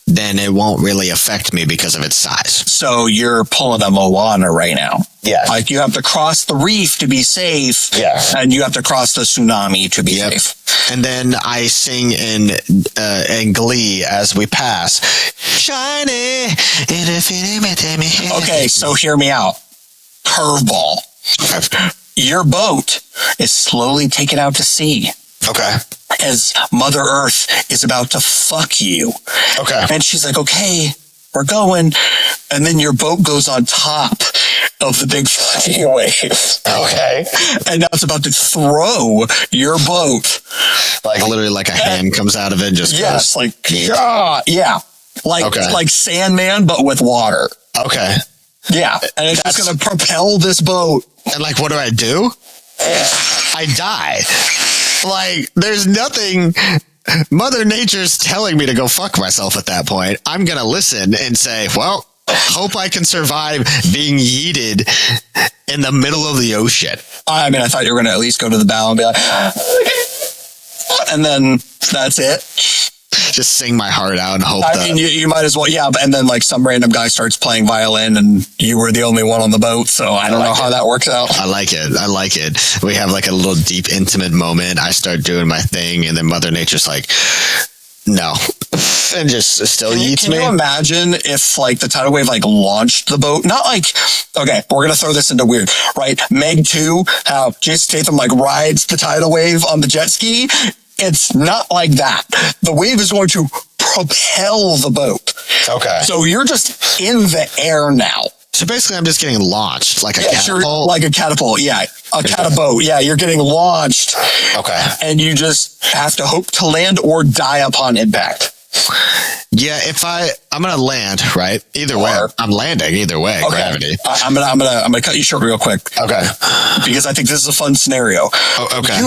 then it won't really affect me because of its size. So you're pulling a Moana right now. Yeah. Like you have to cross the reef to be safe. Yeah. And you have to cross the tsunami to be safe. And then I sing in Glee as we pass. Shiny. Okay, so hear me out. Curveball. Your boat is slowly taken out to sea. Okay. As Mother Earth is about to fuck you. Okay. And she's like, okay, we're going. And then your boat goes on top of the big fucking wave. Okay. And now it's about to throw your boat. Like literally like a hand comes out of it and just goes. Like, yeah. Like Sandman, but with water. Okay. Yeah. And it's just going to propel this boat. And like, what do? I die. Like, there's nothing. Mother Nature's telling me to go fuck myself at that point. I'm going to listen and say, well, hope I can survive being yeeted in the middle of the ocean. I mean, I thought you were going to at least go to the bow and be like, and then that's it. Just sing my heart out and hope. I mean, you might as well, and then like some random guy starts playing violin, and you were the only one on the boat. So I don't know how that works out. I like it. We have like a little deep, intimate moment. I start doing my thing, and then Mother Nature's like, no, and just still yeets me. Can you imagine if like the tidal wave like launched the boat? Not like, okay, we're gonna throw this into weird, right? Meg 2, how Jason Statham like rides the tidal wave on the jet ski. It's not like that. The wave is going to propel the boat. Okay. So you're just in the air now. So basically, I'm just getting launched like a catapult. Like a catapult, yeah. A catapult, yeah. You're getting launched. Okay. And you just have to hope to land or die upon impact. Yeah, if I'm gonna land, right? Either way, I'm landing. Either way, gravity. I'm gonna cut you short real quick. Okay. Because I think this is a fun scenario. Oh, okay.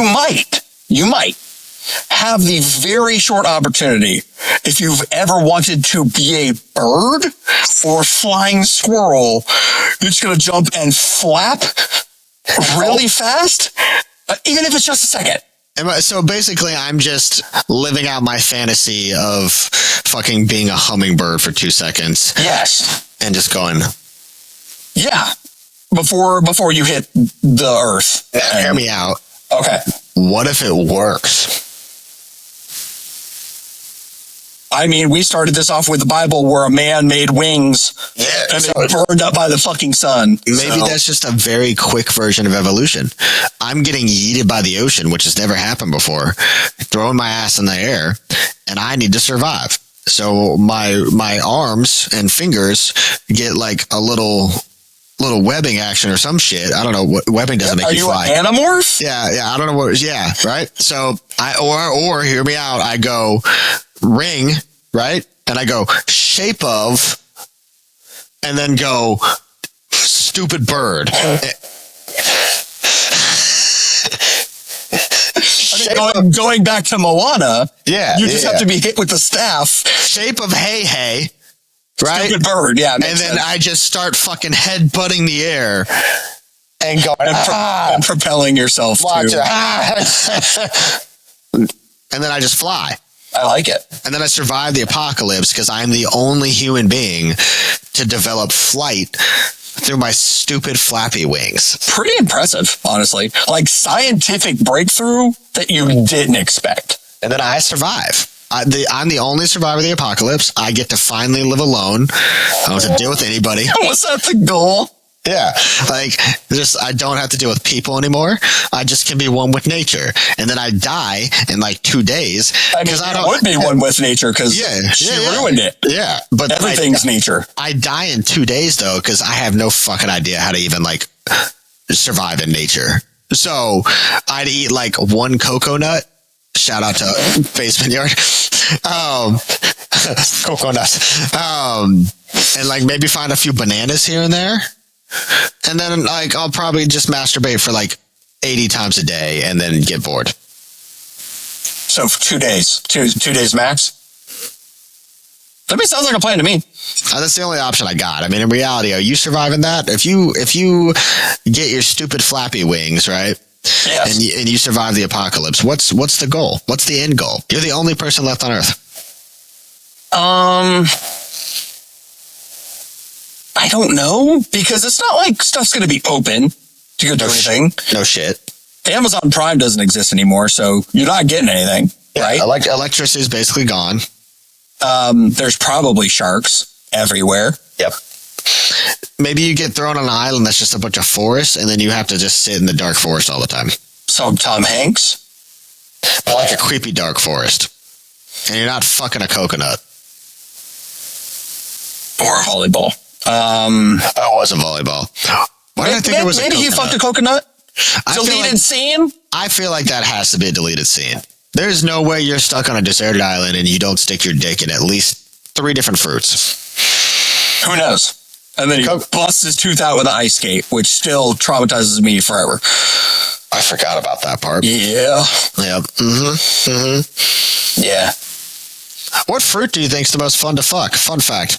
You might have the very short opportunity, if you've ever wanted to be a bird or flying squirrel, you're just going to jump and flap really fast, even if it's just a second. So basically, I'm just living out my fantasy of fucking being a hummingbird for 2 seconds. Yes. And just going. Yeah. Before you hit the earth. Hear me out. Okay. What if it works? I mean, we started this off with the Bible where a man made wings and they burned up by the fucking sun. Maybe that's just a very quick version of evolution. I'm getting yeeted by the ocean, which has never happened before, throwing my ass in the air, and I need to survive. So my arms and fingers get like a little webbing action or some shit. I don't know what webbing doesn't make you fly. Are you an anamorph? Yeah. I don't know what. Yeah, right. So or hear me out. I go ring, right, and I go shape of, and then go stupid bird. Going back to Moana. Yeah, you just have to be hit with the staff. Shape of hey. Right? Stupid bird, yeah. And then I just start fucking headbutting the air and going and propelling yourself too. And then I just fly. I like it. And then I survive the apocalypse because I'm the only human being to develop flight through my stupid flappy wings. Pretty impressive, honestly. Like scientific breakthrough that you didn't expect. And then I survive. I'm the only survivor of the apocalypse. I get to finally live alone. I don't have to deal with anybody. Was that the goal? Yeah. Like, I don't have to deal with people anymore. I just can be one with nature. And then I die in like 2 days. I mean, I would be one with nature because she ruined it. Yeah. But everything's nature. I die in 2 days though, because I have no fucking idea how to even like survive in nature. So I'd eat like one cocoa nut. Shout out to Basement Yard. coconut. And like maybe find a few bananas here and there. And then like I'll probably just masturbate for like 80 times a day and then get bored. So for 2 days, two days max. That sounds like a plan to me. That's the only option I got. I mean, in reality, are you surviving that? If you get your stupid flappy wings, right? Yes. And you survive the apocalypse, what's the goal? What's the end goal? You're the only person left on Earth. I don't know, because it's not like stuff's going to be open to go do anything. No shit. Amazon Prime doesn't exist anymore, so you're not getting anything, right? Electricity is basically gone. There's probably sharks everywhere. Yep. Maybe you get thrown on an island that's just a bunch of forest, and then you have to just sit in the dark forest all the time. So Tom Hanks? Like a creepy dark forest. And you're not fucking a coconut. Or a volleyball. It was a volleyball. Why did I think it was a coconut? Maybe he fucked a coconut? Deleted scene? I feel like that has to be a deleted scene. There's no way you're stuck on a deserted island and you don't stick your dick in at least 3 different fruits. Who knows? And then he busts his tooth out with an ice skate, which still traumatizes me forever. I forgot about that part. Yeah. Yep. Yeah. What fruit do you think is the most fun to fuck? Fun fact.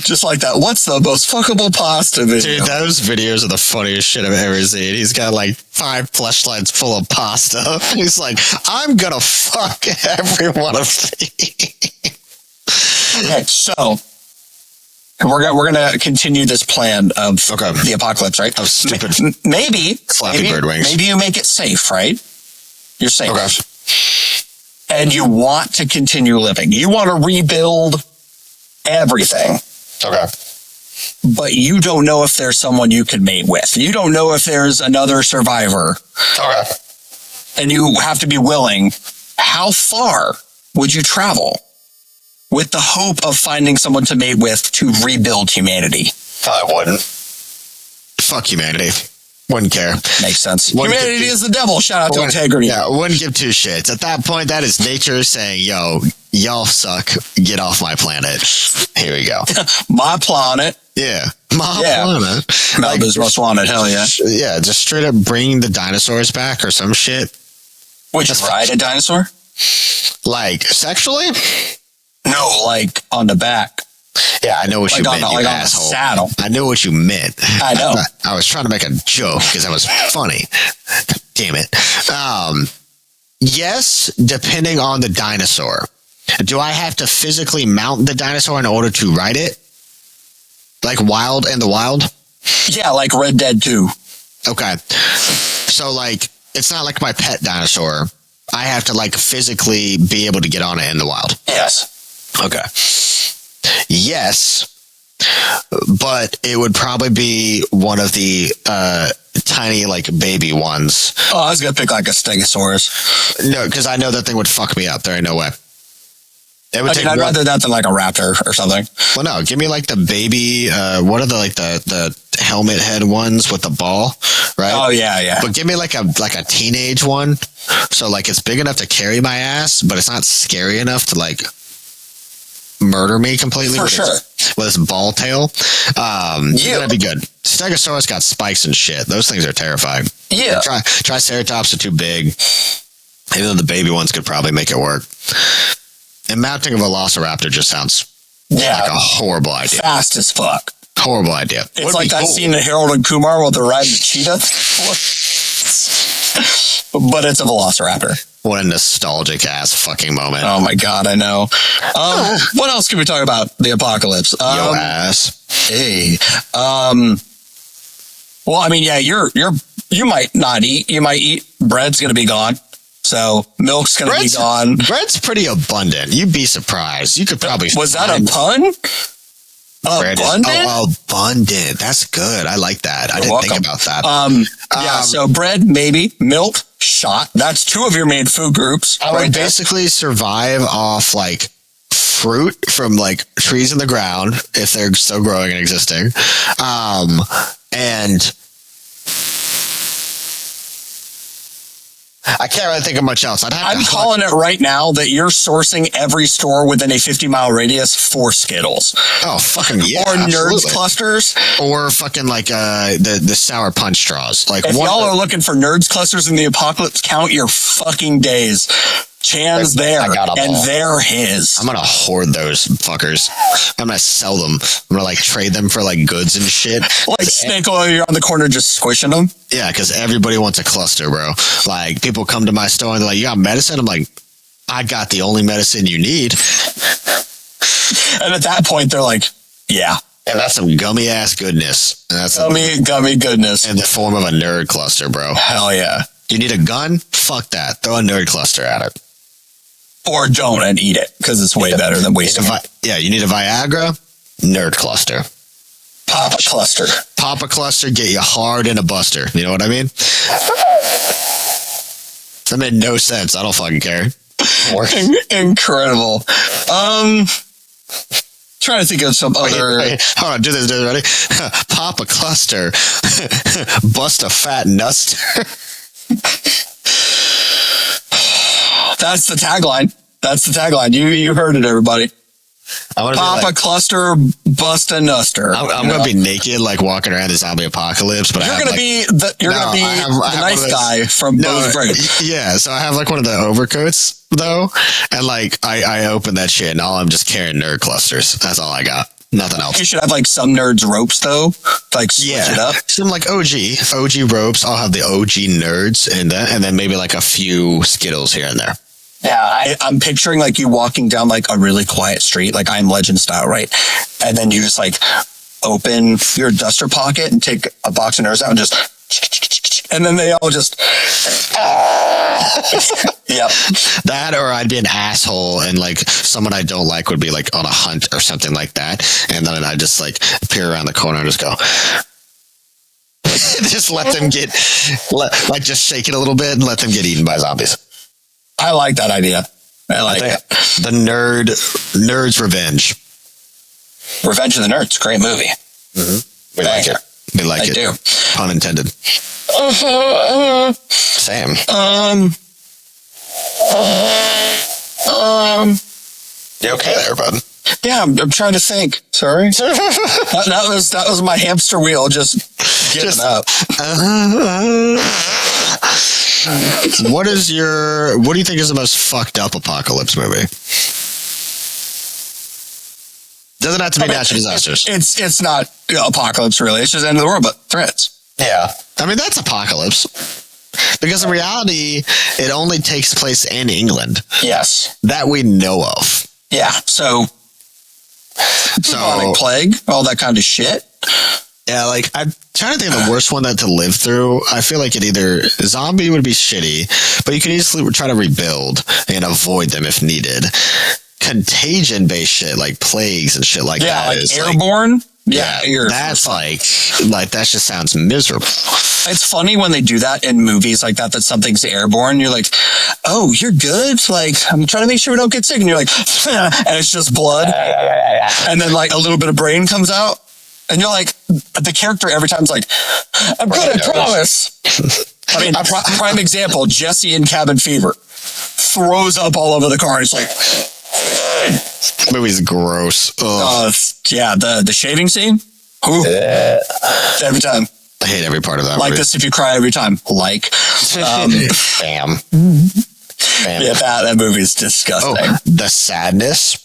Just like that. What's the most fuckable pasta video? Dude, those videos are the funniest shit I've ever seen. He's got like 5 fleshlights full of pasta. He's like, I'm gonna fuck every one of these. Okay, so we're gonna continue this plan of the apocalypse, right? Of stupid maybe flappy bird wings. Maybe you make it safe, right? You're safe. Okay. And you want to continue living. You want to rebuild everything. Okay. But you don't know if there's someone you could mate with. You don't know if there's another survivor. Okay. And you have to be willing. How far would you travel with the hope of finding someone to mate with to rebuild humanity? I wouldn't. Fuck humanity. Wouldn't care. Makes sense. Humanity is the devil. Shout out to integrity. Yeah, wouldn't give 2 shits. At that point, that is nature saying, yo, y'all suck. Get off my planet. Here we go. My planet. Yeah. My planet. Malibu's most wanted. Hell yeah. Yeah, just straight up bring the dinosaurs back or some shit. Would you ride a dinosaur? Like, sexually? No, like on the back. Yeah, I know what you meant, you asshole. Saddle. I know what you meant. I know. I was trying to make a joke because that was funny. Damn it. Yes, depending on the dinosaur. Do I have to physically mount the dinosaur in order to ride it? Like Wild in the Wild? Yeah, like Red Dead 2. Okay. So, like, it's not like my pet dinosaur. I have to, like, physically be able to get on it in the wild. Yes. Okay. Yes, but it would probably be one of the tiny, like, baby ones. Oh, I was going to pick, like, a Stegosaurus. No, because I know that thing would fuck me up. There ain't no way. I'd rather that than, like, a raptor or something. Well, no, give me, like, the baby, what are the, like, the helmet head ones with the ball, right? Oh, yeah. But give me, like a teenage one. So, like, it's big enough to carry my ass, but it's not scary enough to, like, murder me completely. For sure. With this ball tail. That'd be good. Stegosaurus got spikes and shit. Those things are terrifying. Yeah. Triceratops are too big. Even though the baby ones could probably make it work. And mounting a velociraptor just sounds like a horrible idea. Fast as fuck. Horrible idea. It's like that scene in Harold and Kumar where they're riding the cheetah. But it's a velociraptor. What a nostalgic ass fucking moment. Oh my god, I know. What else can we talk about? The apocalypse. Yo ass. Hey. Well, I mean, yeah, you might not eat. You might eat. Bread's gonna be gone. So milk's gonna be gone. Bread's pretty abundant. You'd be surprised. You could probably. Was that a pun? Abundant? Abundant. That's good. I like that. I didn't think about that. So bread, maybe. Milk, shot. That's 2 of your main food groups. I would basically survive off, like, fruit from, like, trees in the ground, if they're still growing and existing. And I can't really think of much else. I'm calling it right now that you're sourcing every store within a 50-mile radius for Skittles. Oh, fucking yeah. Or absolutely. Nerds clusters. Or fucking like the sour punch straws. Like if y'all are looking for Nerds clusters in the apocalypse, count your fucking days. Chan's there, and they're his. I'm gonna hoard those fuckers. I'm gonna sell them. I'm gonna like trade them for like goods and shit. Like snake oil, you're on the corner just squishing them. Yeah, because everybody wants a cluster, bro. Like people come to my store and they're like, "You got medicine?" I'm like, "I got the only medicine you need." And at that point, they're like, "Yeah." And that's some gummy ass goodness. And that's gummy goodness in the form of a nerd cluster, bro. Hell yeah. You need a gun? Fuck that. Throw a nerd cluster at it. Or don't and eat it, because it's way better than wasting it. Yeah, you need a Viagra? Nerd cluster. Pop a cluster. Pop a cluster, get you hard in a buster. You know what I mean? That made no sense. I don't fucking care. Incredible. Trying to think of some other... Wait. Hold on, do this, ready? Pop a cluster. Bust a fat nuster. That's the tagline. You heard it, everybody. Pop a cluster, bust a nuster. I'm gonna be naked, like walking around the zombie apocalypse. But you're gonna be the nice guy from Bo's Break. Yeah, so I have like one of the overcoats though, and like I open that shit, and I'm just carrying nerd clusters. That's all I got. Nothing else. You should have like some nerds ropes though, like switch it up. Some like OG ropes. I'll have the OG nerds in that, and then maybe like a few Skittles here and there. Yeah, I'm picturing like you walking down like a really quiet street, like I'm Legend style, right? And then you just like open your duster pocket and take a box of nerds out and just, and then they all just, yep. That, or I'd be an asshole and like someone I don't like would be like on a hunt or something like that, and then I just like peer around the corner and just go. Just let them just shake it a little bit and let them get eaten by zombies. I like that idea. I like it. The Nerds Revenge. Revenge of the Nerds. Great movie. Mm-hmm. We like it. We like it. Do. Pun intended. Sam. You okay there, bud? Yeah, I'm trying to think. Sorry. that was my hamster wheel just getting up. What do you think is the most fucked up apocalypse movie? Doesn't have to be natural disasters. It's not apocalypse really. It's just end of the world, but threats. Yeah. I mean, that's apocalypse. Because in reality, it only takes place in England. Yes. That we know of. Yeah. So bubonic plague, all that kind of shit. Yeah, like I'm trying to think of the worst one to live through. I feel like zombie would be shitty, but you can easily try to rebuild and avoid them if needed. Contagion based shit like plagues and shit like that like is airborne. That's like that just sounds miserable. It's funny when they do that in movies like that something's airborne. You're like, oh, you're good. Like, I'm trying to make sure we don't get sick. And you're like, and it's just blood. And then like a little bit of brain comes out. And you're like, the character every time is like, I'm good, I promise. I mean, prime example, Jesse in Cabin Fever throws up all over the car. And it's like, this movie's gross. Yeah, the shaving scene. Every time. I hate every part of that. Like this if you cry every time. Like. Bam. Yeah, that movie's disgusting. Oh, the sadness.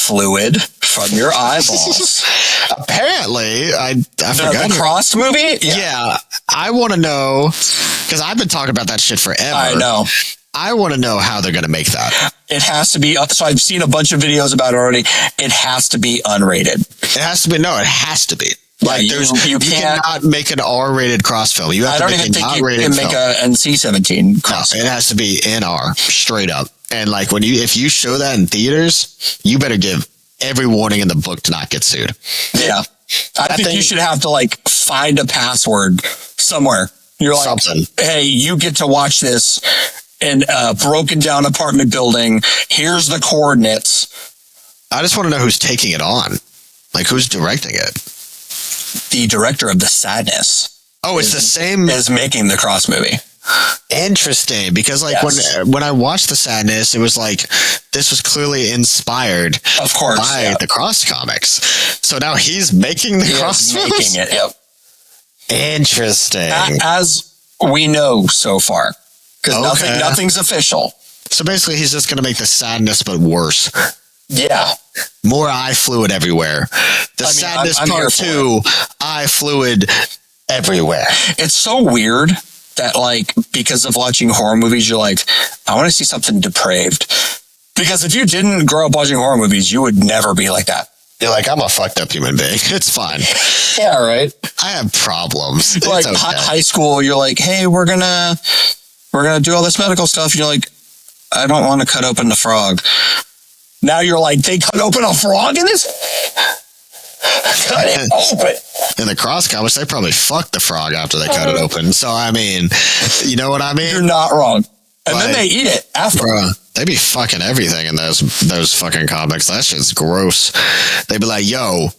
Fluid from your eyeballs. Apparently, I forgot. The Crossed movie? Yeah. I want to know, because I've been talking about that shit forever. I know. I want to know how they're going to make that. It has to be, so I've seen a bunch of videos about it already. It has to be unrated. It has to be, it has to be. Like, you cannot make an R-rated cross film. You have to make an R-rated film. Make a NC-17 cross film. It has to be NR, straight up. And like if you show that in theaters, you better give every warning in the book to not get sued. Yeah. I think you should have to like find a password somewhere. You're like, hey, you get to watch this in a broken down apartment building. Here's the coordinates. I just want to know who's taking it on. Like, who's directing it? The director of The Sadness. Oh, it's the same as making the Cross movie. Interesting, because like when I watched The Sadness, it was like this was clearly inspired, of course, by the Cross comics. So now he's making the Cross films? Making it. Yep. Interesting. As we know so far, because nothing's official. So basically, he's just going to make The Sadness, but worse. Yeah. More eye fluid everywhere. Sadness I'm Part 2, eye fluid everywhere. It's so weird that, like, because of watching horror movies, you're like, I want to see something depraved. Because if you didn't grow up watching horror movies, you would never be like that. You're like, I'm a fucked up human being. It's fine. Yeah, right. I have problems. Like high school, you're like, hey, we're gonna do all this medical stuff. You're like, I don't want to cut open the frog. Now you're like, they cut open a frog in this? Cut it open. In the Cross comics, they probably fucked the frog after they cut it open. So, I mean, you know what I mean? You're not wrong. And then they eat it after. They be fucking everything in those fucking comics. That shit's gross. They be like, yo,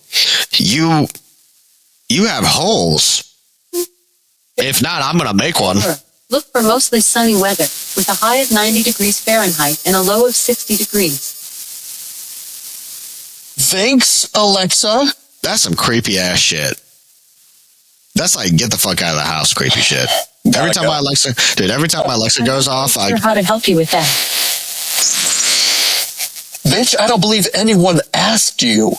you have holes. If not, I'm going to make one. Look for mostly sunny weather, with a high of 90 degrees Fahrenheit and a low of 60 degrees. Thanks, Alexa. That's some creepy ass shit. That's like, get the fuck out of the house creepy shit. Every time my Alexa goes off, I'm not sure how to help you with that. Bitch, I don't believe anyone asked you.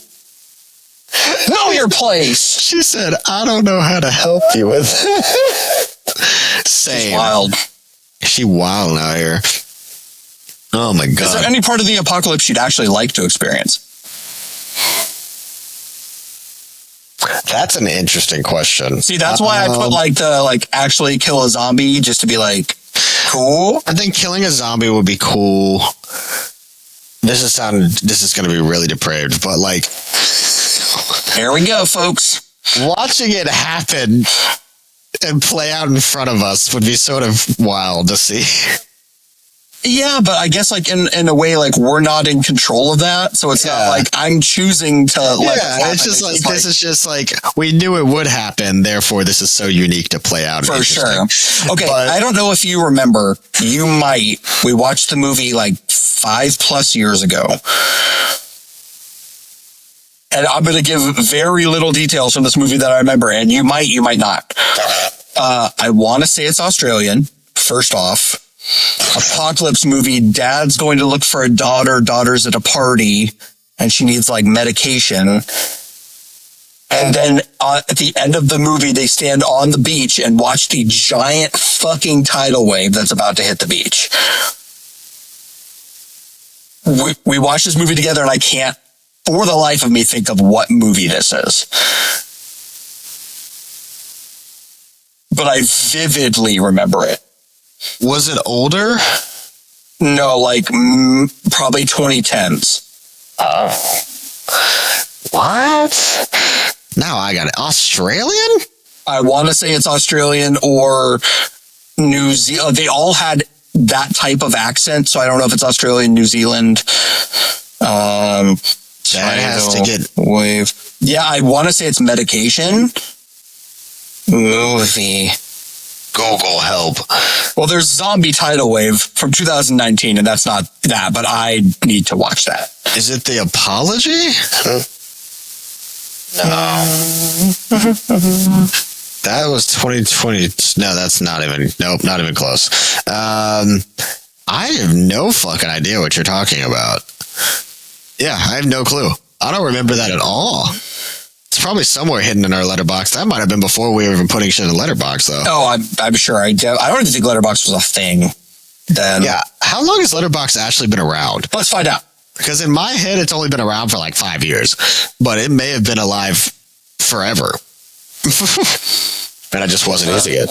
Know your place. She said, I don't know how to help you with it. Same. She's wild. She wild out here. Oh my God. Is there any part of the apocalypse you'd actually like to experience? That's an interesting question. See, that's why I put like actually kill a zombie, just to be like, cool. I think killing a zombie would be cool. This is going to be really depraved, but like, here we go, folks. Watching it happen and play out in front of us would be sort of wild to see. Yeah, but I guess like in a way, like we're not in control of that, so it's not like I'm choosing to let it happen. It's just like this is just like we knew it would happen, therefore this is so unique to play out. For sure. Okay, but I don't know if you remember. You might. We watched the movie like 5+ years ago, and I'm going to give very little details from this movie that I remember, and you might not. I want to say it's Australian. First off. Apocalypse movie. Dad's going to look for a daughter. Daughter's at a party and she needs like medication. And then at the end of the movie, they stand on the beach and watch the giant fucking tidal wave that's about to hit the beach. We watched this movie together and I can't for the life of me think of what movie this is. But I vividly remember it. Was it older? No, like probably 2010s. What? Now I got it. Australian? I want to say it's Australian or New Zealand. They all had that type of accent, so I don't know if it's Australian, New Zealand. That has to get wave. Yeah, I want to say it's medication. Movie. Google help. Well, there's Zombie Tidal Wave from 2019, and that's not that, but I need to watch that. Is it The Apology? No. That was 2020. No, that's not even. Nope, not even close. I have no fucking idea what you're talking about. Yeah, I have no clue. I don't remember that at all. It's probably somewhere hidden in our letterbox. That might have been before we were even putting shit in letterbox, though. Oh, I'm sure. I don't even think letterbox was a thing then. Yeah. How long has letterbox actually been around? Let's find out. Because in my head, it's only been around for like 5 years, but it may have been alive forever. And I just wasn't using it.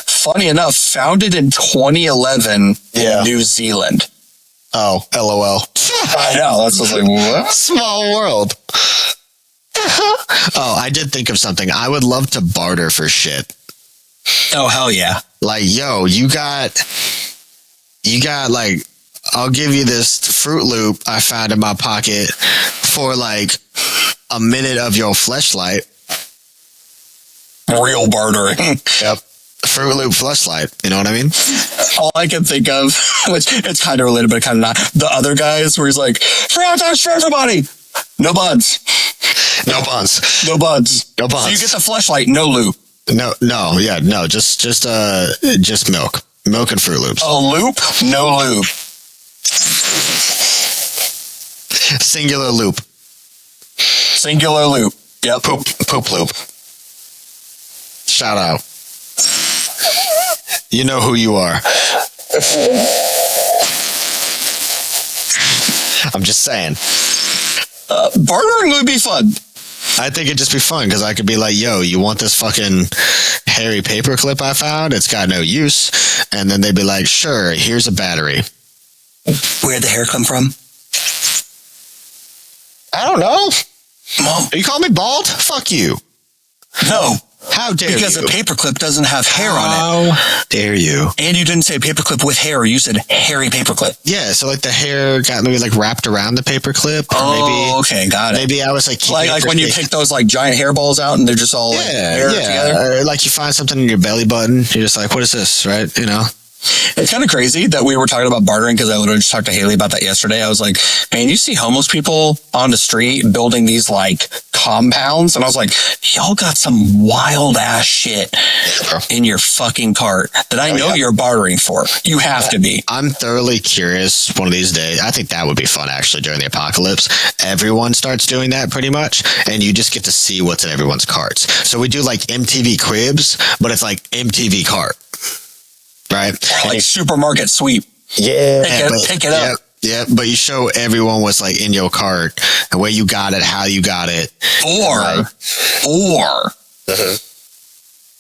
Funny enough, founded in 2011 in New Zealand. Oh, LOL. I know. That's just like, what? Small world. Oh, I did think of something. I would love to barter for shit. Oh, hell yeah. Like, yo, you got like, I'll give you this Fruit Loop I found in my pocket for like a minute of your fleshlight. Real bartering. Yep. Fruit Loop fleshlight. You know what I mean? All I can think of, which it's kind of related, but kind of not, the other guys where he's like, free hot dogs for everybody. No buns. No buns. No buns. No buns. So you get the fleshlight, no loop. No, just milk. Milk and Fruit Loops. A loop? No loop. Singular loop. Singular loop. Yep. Poop loop. Shout out. You know who you are. I'm just saying. Bartering would be fun. I think it'd just be fun because I could be like, yo, you want this fucking hairy paperclip I found? It's got no use. And then they'd be like, sure, here's a battery. Where'd the hair come from? I don't know. Mom. Are you calling me bald? Fuck you. No. How dare because you? Because a paperclip doesn't have hair on it. How dare you? And you didn't say paperclip with hair. You said hairy paperclip. Yeah, so like the hair got maybe like wrapped around the paperclip. Oh, okay, got it. Maybe I was like... Like when you pick those like giant hairballs out and they're just all like hair together? Or like you find something in your belly button. You're just like, what is this, right? You know? It's kind of crazy that we were talking about bartering because I literally just talked to Haley about that yesterday. I was like, man, you see homeless people on the street building these like compounds? And I was like, y'all got some wild ass shit in your fucking cart that I know you're bartering for. You have to be. I'm thoroughly curious one of these days. I think that would be fun actually during the apocalypse. Everyone starts doing that pretty much. And you just get to see what's in everyone's carts. So we do like MTV Cribs, but it's like MTV cart. Right? Like supermarket sweep. Yeah. Pick it up. Yeah, but you show everyone what's like in your cart, the way you got it, how you got it. Or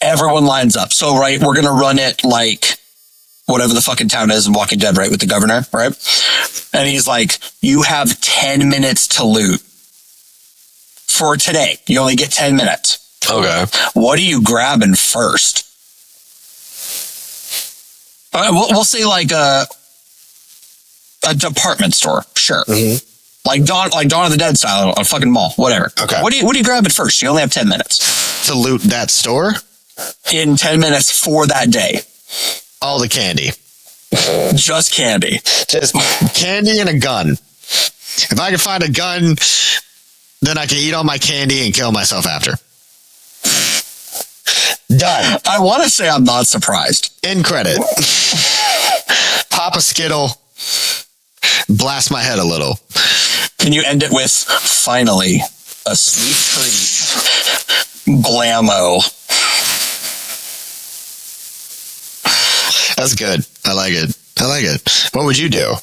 everyone lines up. So, right, we're going to run it like whatever the fucking town is in Walking Dead, right, with the governor, right? And he's like, you have 10 minutes to loot for today. You only get 10 minutes. Okay. What are you grabbing first? We'll say like a department store, sure. Mm-hmm. Like Dawn of the Dead style, a fucking mall, whatever. Okay. What do you grab at first? You only have 10 minutes to loot that store. In 10 minutes for that day. All the candy. Just candy. Just candy and a gun. If I can find a gun, then I can eat all my candy and kill myself after. Done. I want to say I'm not surprised. End credit. Pop a Skittle. Blast my head a little. Can you end it with, finally, a sweet treat? Blammo. That's good. I like it. What would you do?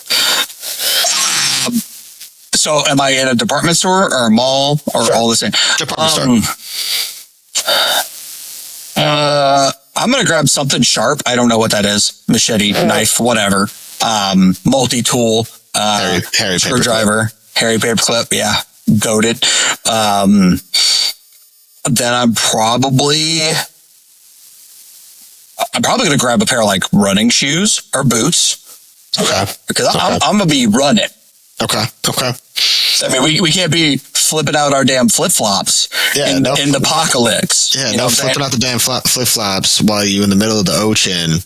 So am I in a department store or a mall or all the same? Department store. I'm going to grab something sharp. I don't know what that is. Machete, knife, whatever. Multi-tool, hairy screwdriver, hairy paperclip. Yeah. Goated. Then I'm probably going to grab a pair of like running shoes or boots. Okay. Because I'm going to be running. Okay. I mean, we can't be flipping out our damn flip-flops in the apocalypse. Yeah, no flipping out the damn flip-flops while you're in the middle of the ocean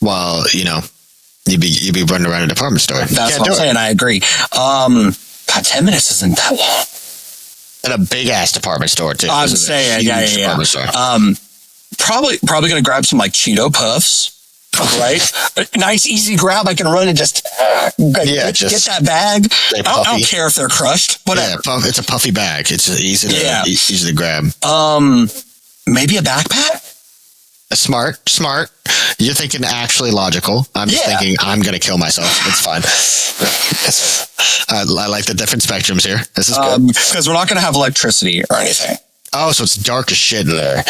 while, you be running around a department store. That's what I'm saying. I agree. God, 10 minutes isn't that long. And a big-ass department store, too. I'm saying, yeah. Probably going to grab some, like, Cheeto Puffs. Right? Nice, easy grab. I can run and just get that bag. I don't care if they're crushed. Whatever. Yeah, it's a puffy bag. It's easy to grab. Maybe a backpack? Smart. You're thinking actually logical. I'm just thinking I'm going to kill myself. It's fine. I like the different spectrums here. This is good. Because we're not going to have electricity or anything. Oh, so it's dark as shit in there.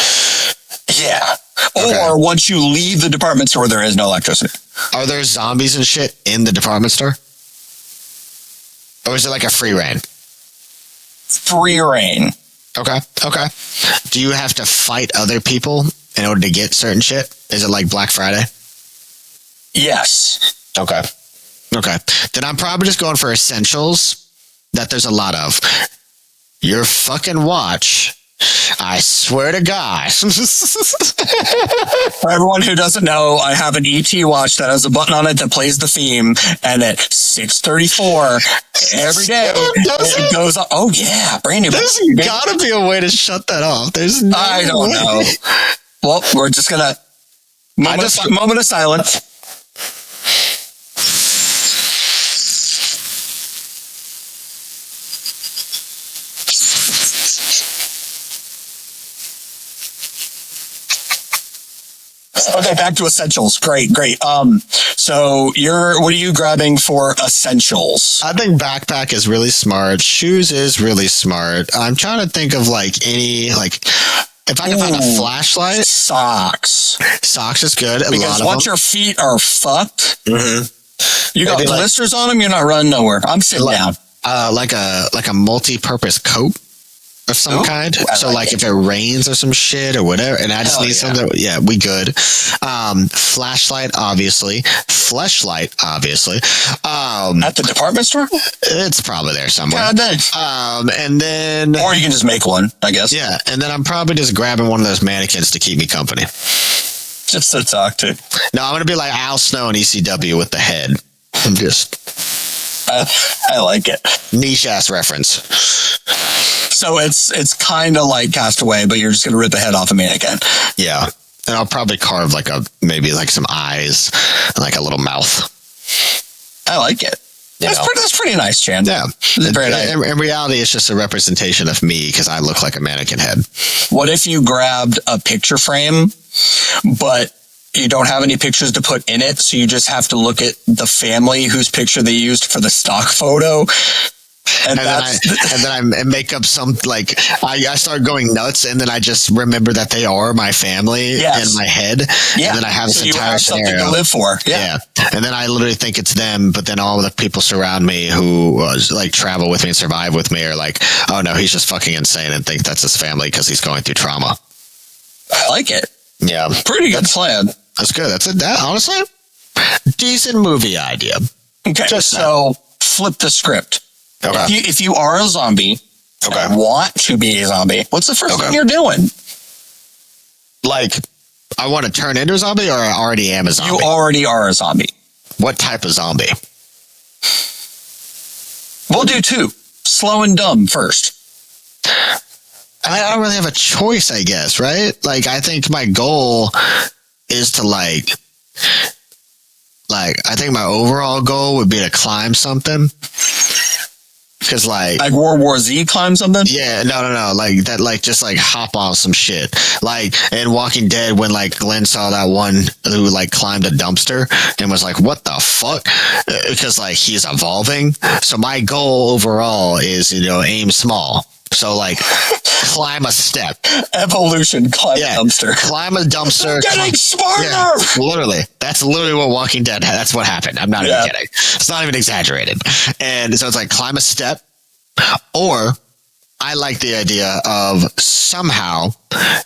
Yeah. Or once you leave the department store, there is no electricity. Are there zombies and shit in the department store? Or is it like a free reign? Free reign. Okay. Do you have to fight other people in order to get certain shit? Is it like Black Friday? Yes. Okay. Then I'm probably just going for essentials that there's a lot of. Your fucking watch I swear to God. For everyone who doesn't know, I have an ET watch that has a button on it that plays the theme, and at 6:34 every day it goes on. Oh yeah, brand new. There's gotta be a way to shut that off. There's no I don't know. Well, we're just gonna moment of silence. Okay, back to essentials. Great. So what are you grabbing for essentials? I think backpack is really smart. Shoes is really smart. I'm trying to think of if I can find a flashlight. Socks is good. Because once your feet are fucked, you got Maybe blisters on them, you're not running nowhere. I'm sitting down. Like a multi-purpose coat of some kind. So if it rains or some shit or whatever, and I just need something. Yeah, we good. Flashlight, obviously. Fleshlight, obviously. At the department store? It's probably there somewhere. God dang. And then, or you can just make one, I guess. Yeah, and then I'm probably just grabbing one of those mannequins to keep me company. Just to talk to. No, I'm gonna be like Al Snow in ECW with the head. I'm just. I like it. Niche ass reference. So it's kind of like Castaway, but you're just gonna rip the head off a mannequin. Yeah, and I'll probably carve maybe some eyes and a little mouth. I like it. That's pretty nice, Chan. Yeah, very nice. In reality, it's just a representation of me because I look like a mannequin head. What if you grabbed a picture frame, but you don't have any pictures to put in it, so you just have to look at the family whose picture they used for the stock photo? And then I make up some I start going nuts, and then I just remember that they are my family in my head, and then I have this entire scenario something to live for. Yeah, and then I literally think it's them, but then all the people surround me who travel with me and survive with me are like, oh no, he's just fucking insane, and think that's his family because he's going through trauma. I like it. Yeah, pretty good plan. That's good. That's it. That honestly, decent movie idea. Okay, so flip the script. Okay. If you are a zombie, and want to be a zombie, what's the first thing you're doing? I want to turn into a zombie, or I already am a zombie? You already are a zombie. What type of zombie? We'll do two. Slow and dumb first. I don't really have a choice, I guess, right? I think my goal is to I think my overall goal would be to climb something. Because World War Z climb something? Yeah, no. Just hop on some shit. In Walking Dead when Glenn saw that one who climbed a dumpster and was like, what the fuck? Because he's evolving. So my goal overall is, aim small. So climb a step. Evolution, climb a dumpster. Climb a dumpster. Getting smarter. Yeah, literally. That's literally what Walking Dead, that's what happened. I'm not even kidding. It's not even exaggerated. And so it's climb a step, or I like the idea of somehow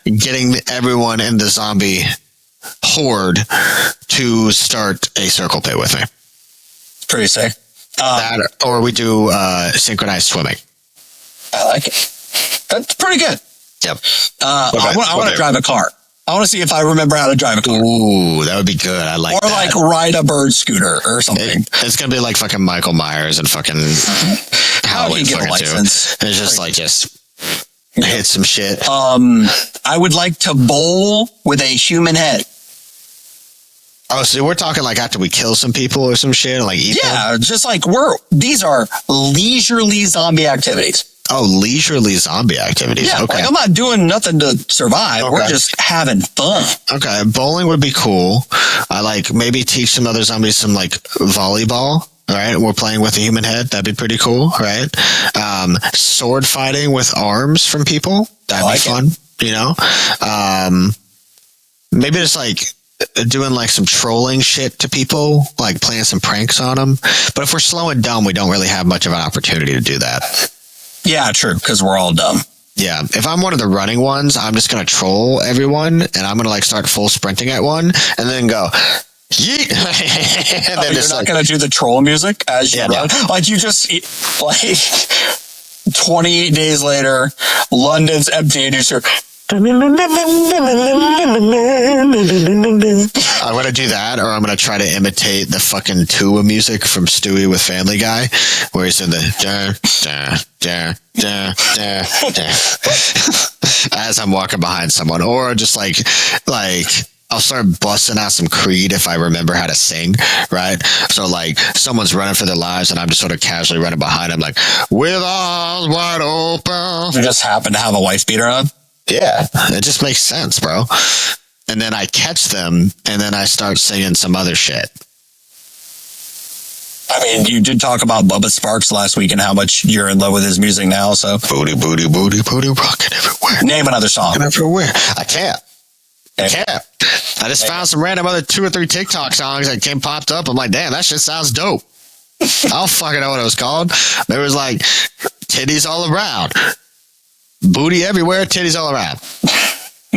getting everyone in the zombie horde to start a circle pit with me. Pretty sick. That, or we do synchronized swimming. I like it. That's pretty good. Yep. I want to drive a car. I want to see if I remember how to drive a car. Ooh, that would be good. I like that. Or ride a bird scooter or something. It's going to be like fucking Michael Myers and fucking Halloween get a license. It's just hit some shit. I would like to bowl with a human head. Oh, so we're talking after we kill some people or some shit and eat them? Yeah, just these are leisurely zombie activities. Oh, leisurely zombie activities. Yeah, okay. I'm not doing nothing to survive. Okay. We're just having fun. Okay, bowling would be cool. I maybe teach some other zombies some volleyball. All right, we're playing with a human head. That'd be pretty cool, right? Sword fighting with arms from people. That'd be fun. Maybe just doing some trolling shit to people, playing some pranks on them. But if we're slow and dumb, we don't really have much of an opportunity to do that. Yeah, true, because we're all dumb. Yeah, if I'm one of the running ones, I'm just going to troll everyone, and I'm going to start full sprinting at one, and then go, yeet! And then you're not going to do the troll music as you run? No. You just, 28 days later, London's empty and you hear... I'm gonna do that, or I'm gonna try to imitate the fucking Tua music from Stewie with Family Guy, where he's in the as I'm walking behind someone, or just like I'll start busting out some Creed if I remember how to sing, right? So like someone's running for their lives and I'm just sort of casually running behind them, like with arms wide open. You just happen to have a wife beater on. Yeah, it just makes sense, bro. And then I catch them, and then I start singing some other shit. I mean, you did talk about Bubba Sparks last week and how much you're in love with his music now, so... Booty, booty, booty, booty, rocking everywhere. Name another song. Rocking everywhere. I can't. I just found some random other 2 or 3 TikTok songs that popped up. I'm like, damn, that shit sounds dope. I don't fucking know what it was called. There was like, titties all around. Booty everywhere, titties all around.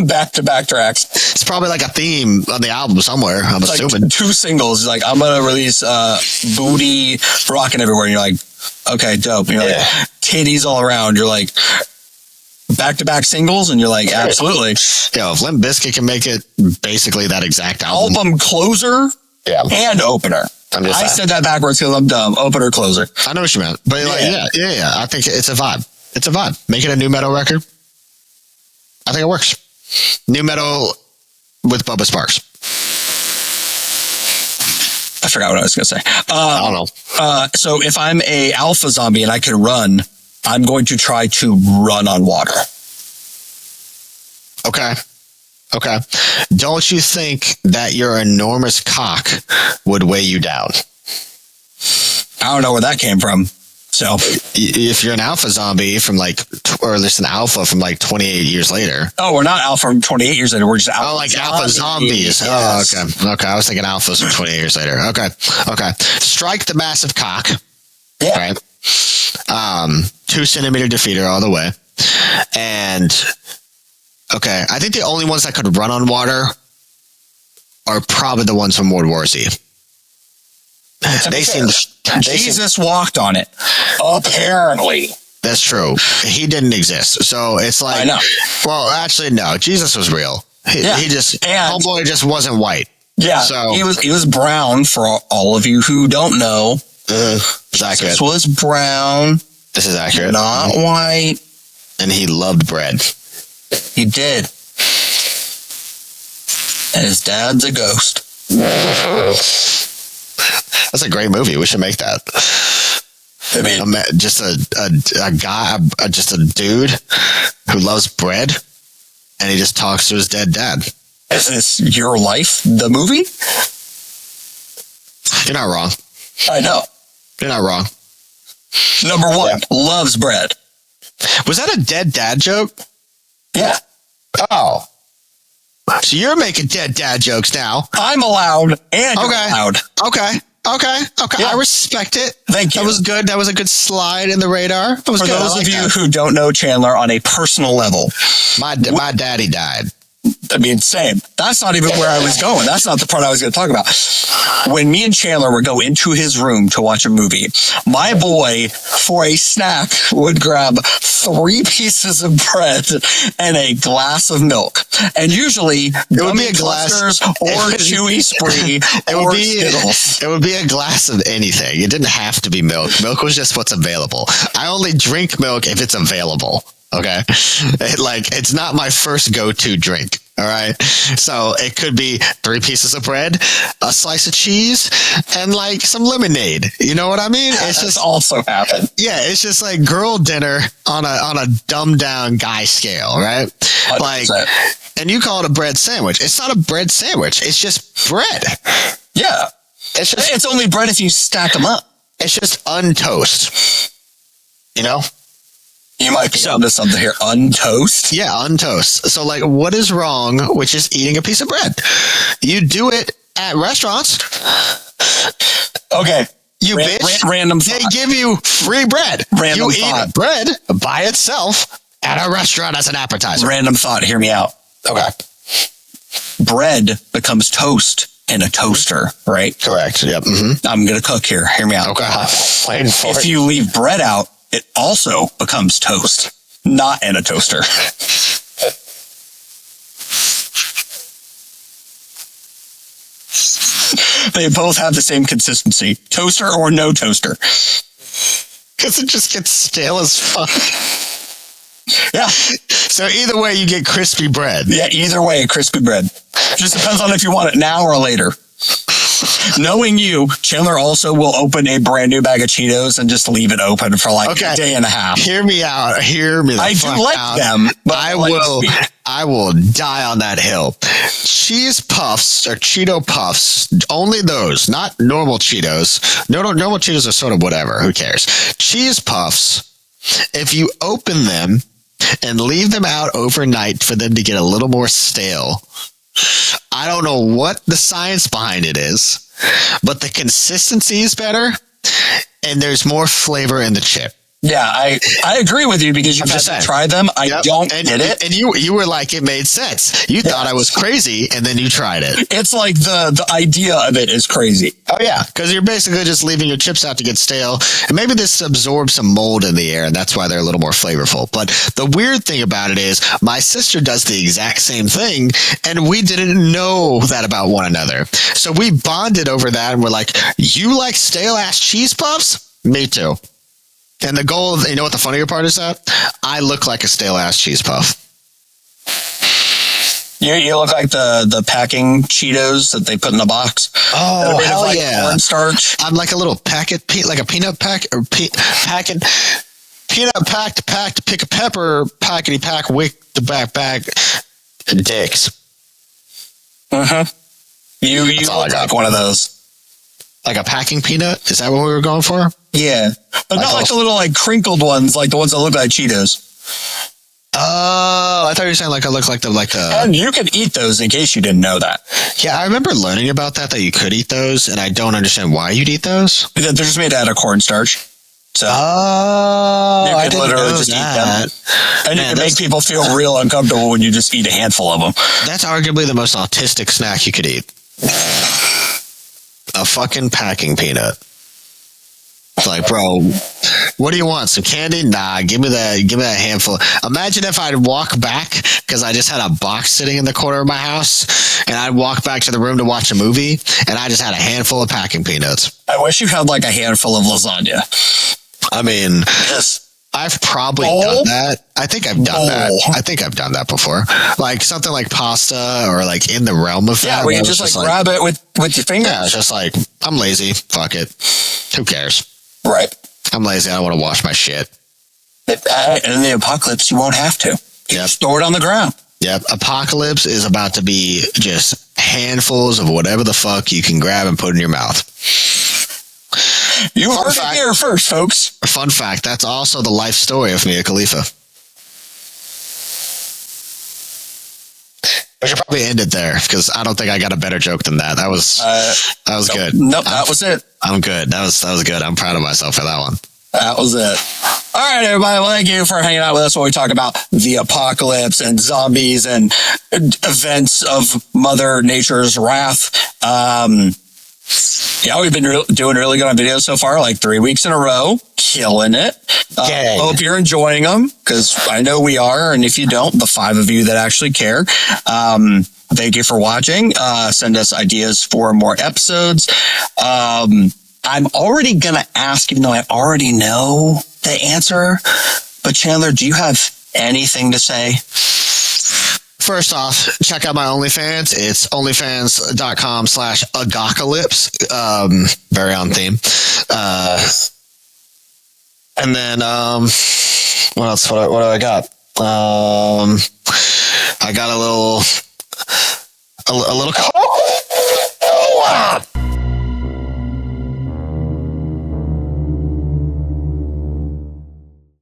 Back-to-back tracks. It's probably like a theme on the album somewhere, I'm assuming. Like 2 singles. Like, I'm going to release Booty, Rockin' Everywhere. And you're like, okay, dope. And you're like, titties all around. You're like, back-to-back singles? And you're like, absolutely. Yo, if Limp Bizkit can make it basically that exact album. Album closer and opener. I said that backwards because I'm dumb. Opener, closer. I know what you meant. But yeah. I think it's a vibe. It's a vibe. Make it a new metal record. I think it works. New metal with Bubba Sparks. I forgot what I was going to say. I don't know. So if I'm a alpha zombie and I can run, I'm going to try to run on water. Okay. Don't you think that your enormous cock would weigh you down? I don't know where that came from. So if you're an alpha zombie from like, or at least an alpha from like 28 years later. Oh, we're not alpha from 28 years later. We're just alpha. Oh, like alpha zombies. Yes. Oh, okay. I was thinking alphas from 28 years later. Okay. Strike the massive cock. Yeah. Right. 2 centimeter defeater all the way. And okay, I think the only ones that could run on water are probably the ones from World War Z. Jesus walked on it. Apparently. That's true. He didn't exist. So it's like, I know. Well, actually, no. Jesus was real. Homeboy just wasn't white. Yeah. So he was brown for all of you who don't know. Jesus was brown. This is accurate. Not white. And he loved bread. He did. And his dad's a ghost. That's a great movie. We should make that. I mean, just a guy, just a dude who loves bread, and he just talks to his dead dad. Is this Your Life, the movie? You're not wrong. I know. You're not wrong. Number 1, loves bread. Was that a dead dad joke? Yeah. Oh. So you're making dead dad jokes now. I'm allowed, and you're allowed. Okay. Yeah. I respect it. Thank you. That was good. That was a good slide in the radar. For those of you who don't know Chandler on a personal level, my daddy died. I mean, same. That's not even where I was going. That's not the part I was going to talk about. When me and Chandler would go into his room to watch a movie, my boy, for a snack, would grab 3 pieces of bread and a glass of milk. And usually, it would be a glass or Chewy Spree or Skittles. It would be a glass of anything. It didn't have to be milk. Milk was just what's available. I only drink milk if it's available. Okay. It's not my first go-to drink. All right. So it could be 3 pieces of bread, a slice of cheese, and like some lemonade. You know what I mean? It's just also happened. Yeah. It's just like girl dinner on a dumbed down guy scale. Right. 100%. Like, and you call it a bread sandwich. It's not a bread sandwich. It's just bread. Yeah. It's only bread if you stack them up. It's just untoast. You know? You might be onto something here. Untoast? Yeah, untoast. So, like, what is wrong with just eating a piece of bread? You do it at restaurants. Okay. You bitch. Random thought. They give you free bread. Random you thought. eat bread by itself at a restaurant as an appetizer. Random thought. Hear me out. Okay. Bread becomes toast in a toaster, right? Correct. Yep. Mm-hmm. I'm going to cook here. Hear me out. Okay. If you leave bread out it also becomes toast, not in a toaster. They both have the same consistency. Toaster or no toaster. Because it just gets stale as fuck. Yeah. So either way, you get crispy bread. Yeah, either way, crispy bread. Just depends on if you want it now or later. Knowing you, Chandler also will open a brand new bag of Cheetos and just leave it open for like a day and a half. Hear me out. Hear me the fuck like out. them, but I will die on that hill. Cheese puffs or Cheeto puffs, only those, not normal Cheetos. Normal Cheetos are sort of whatever. Who cares? Cheese puffs, if you open them and leave them out overnight for them to get a little more stale, I don't know what the science behind it is, but the consistency is better and there's more flavor in the chip. Yeah, I agree with you because you've just tried them. I don't get it. And you were like, it made sense. You thought I was crazy, and then you tried it. It's like the idea of it is crazy. Oh, yeah, because you're basically just leaving your chips out to get stale. And maybe this absorbs some mold in the air, and that's why they're a little more flavorful. But the weird thing about it is my sister does the exact same thing, and we didn't know that about one another. So we bonded over that, and we're like, you like stale-ass cheese puffs? Me too. And the goal, you know what the funnier part is that? I look like a stale-ass cheese puff. You look like the packing Cheetos that they put in the box. Oh, hell yeah. Cornstarch. I'm like a little packet, like a peanut pack, or packet, peanut packed, pick a pepper, packety pack, wick the back bag, dicks. Uh-huh. You look like one of those. Like a packing peanut? Is that what we were going for? Yeah. But not like the little like crinkled ones, like the ones that look like Cheetos. Oh, I thought you were saying like I look like the And you can eat those in case you didn't know that. Yeah, I remember learning about that you could eat those, and I don't understand why you'd eat those. They're just made out of cornstarch. So I didn't literally know just that. eat them. And you can make people feel real uncomfortable when you just eat a handful of them. That's arguably the most autistic snack you could eat. A fucking packing peanut. It's like, bro, what do you want? Some candy? Nah, give me that handful. Imagine if I'd walk back because I just had a box sitting in the corner of my house, and I'd walk back to the room to watch a movie, and I just had a handful of packing peanuts. I wish you had like a handful of lasagna. I mean, I've probably done that. I think I've done that. I think I've done that before. Like something like pasta or like in the realm of that. Yeah, where you just like grab it with your fingers. Yeah, it's just like, I'm lazy. Fuck it. Who cares? Right. I'm lazy. I don't want to wash my shit. In the apocalypse, you won't have to. Yep. Store it on the ground. Yep. Apocalypse is about to be just handfuls of whatever the fuck you can grab and put in your mouth. You heard it here first, folks. Fun fact, that's also the life story of Mia Khalifa. We should probably end it there because I don't think I got a better joke than that. That was good. Nope, that was it. I'm good. That was good. I'm proud of myself for that one. That was it. All right, everybody. Well, thank you for hanging out with us while we talk about the apocalypse and zombies and events of Mother Nature's wrath. Yeah, we've been doing really good on videos so far, like 3 weeks in a row. Killing it. Hope you're enjoying them, because I know we are. And if you don't, the 5 of you that actually care, thank you for watching. Send us ideas for more episodes. I'm already going to ask, even though I already know the answer, but Chandler, do you have anything to say? First off, check out my OnlyFans. It's onlyfans.com/agacalypse. Very on theme. And then, what else? What do I got? I got a little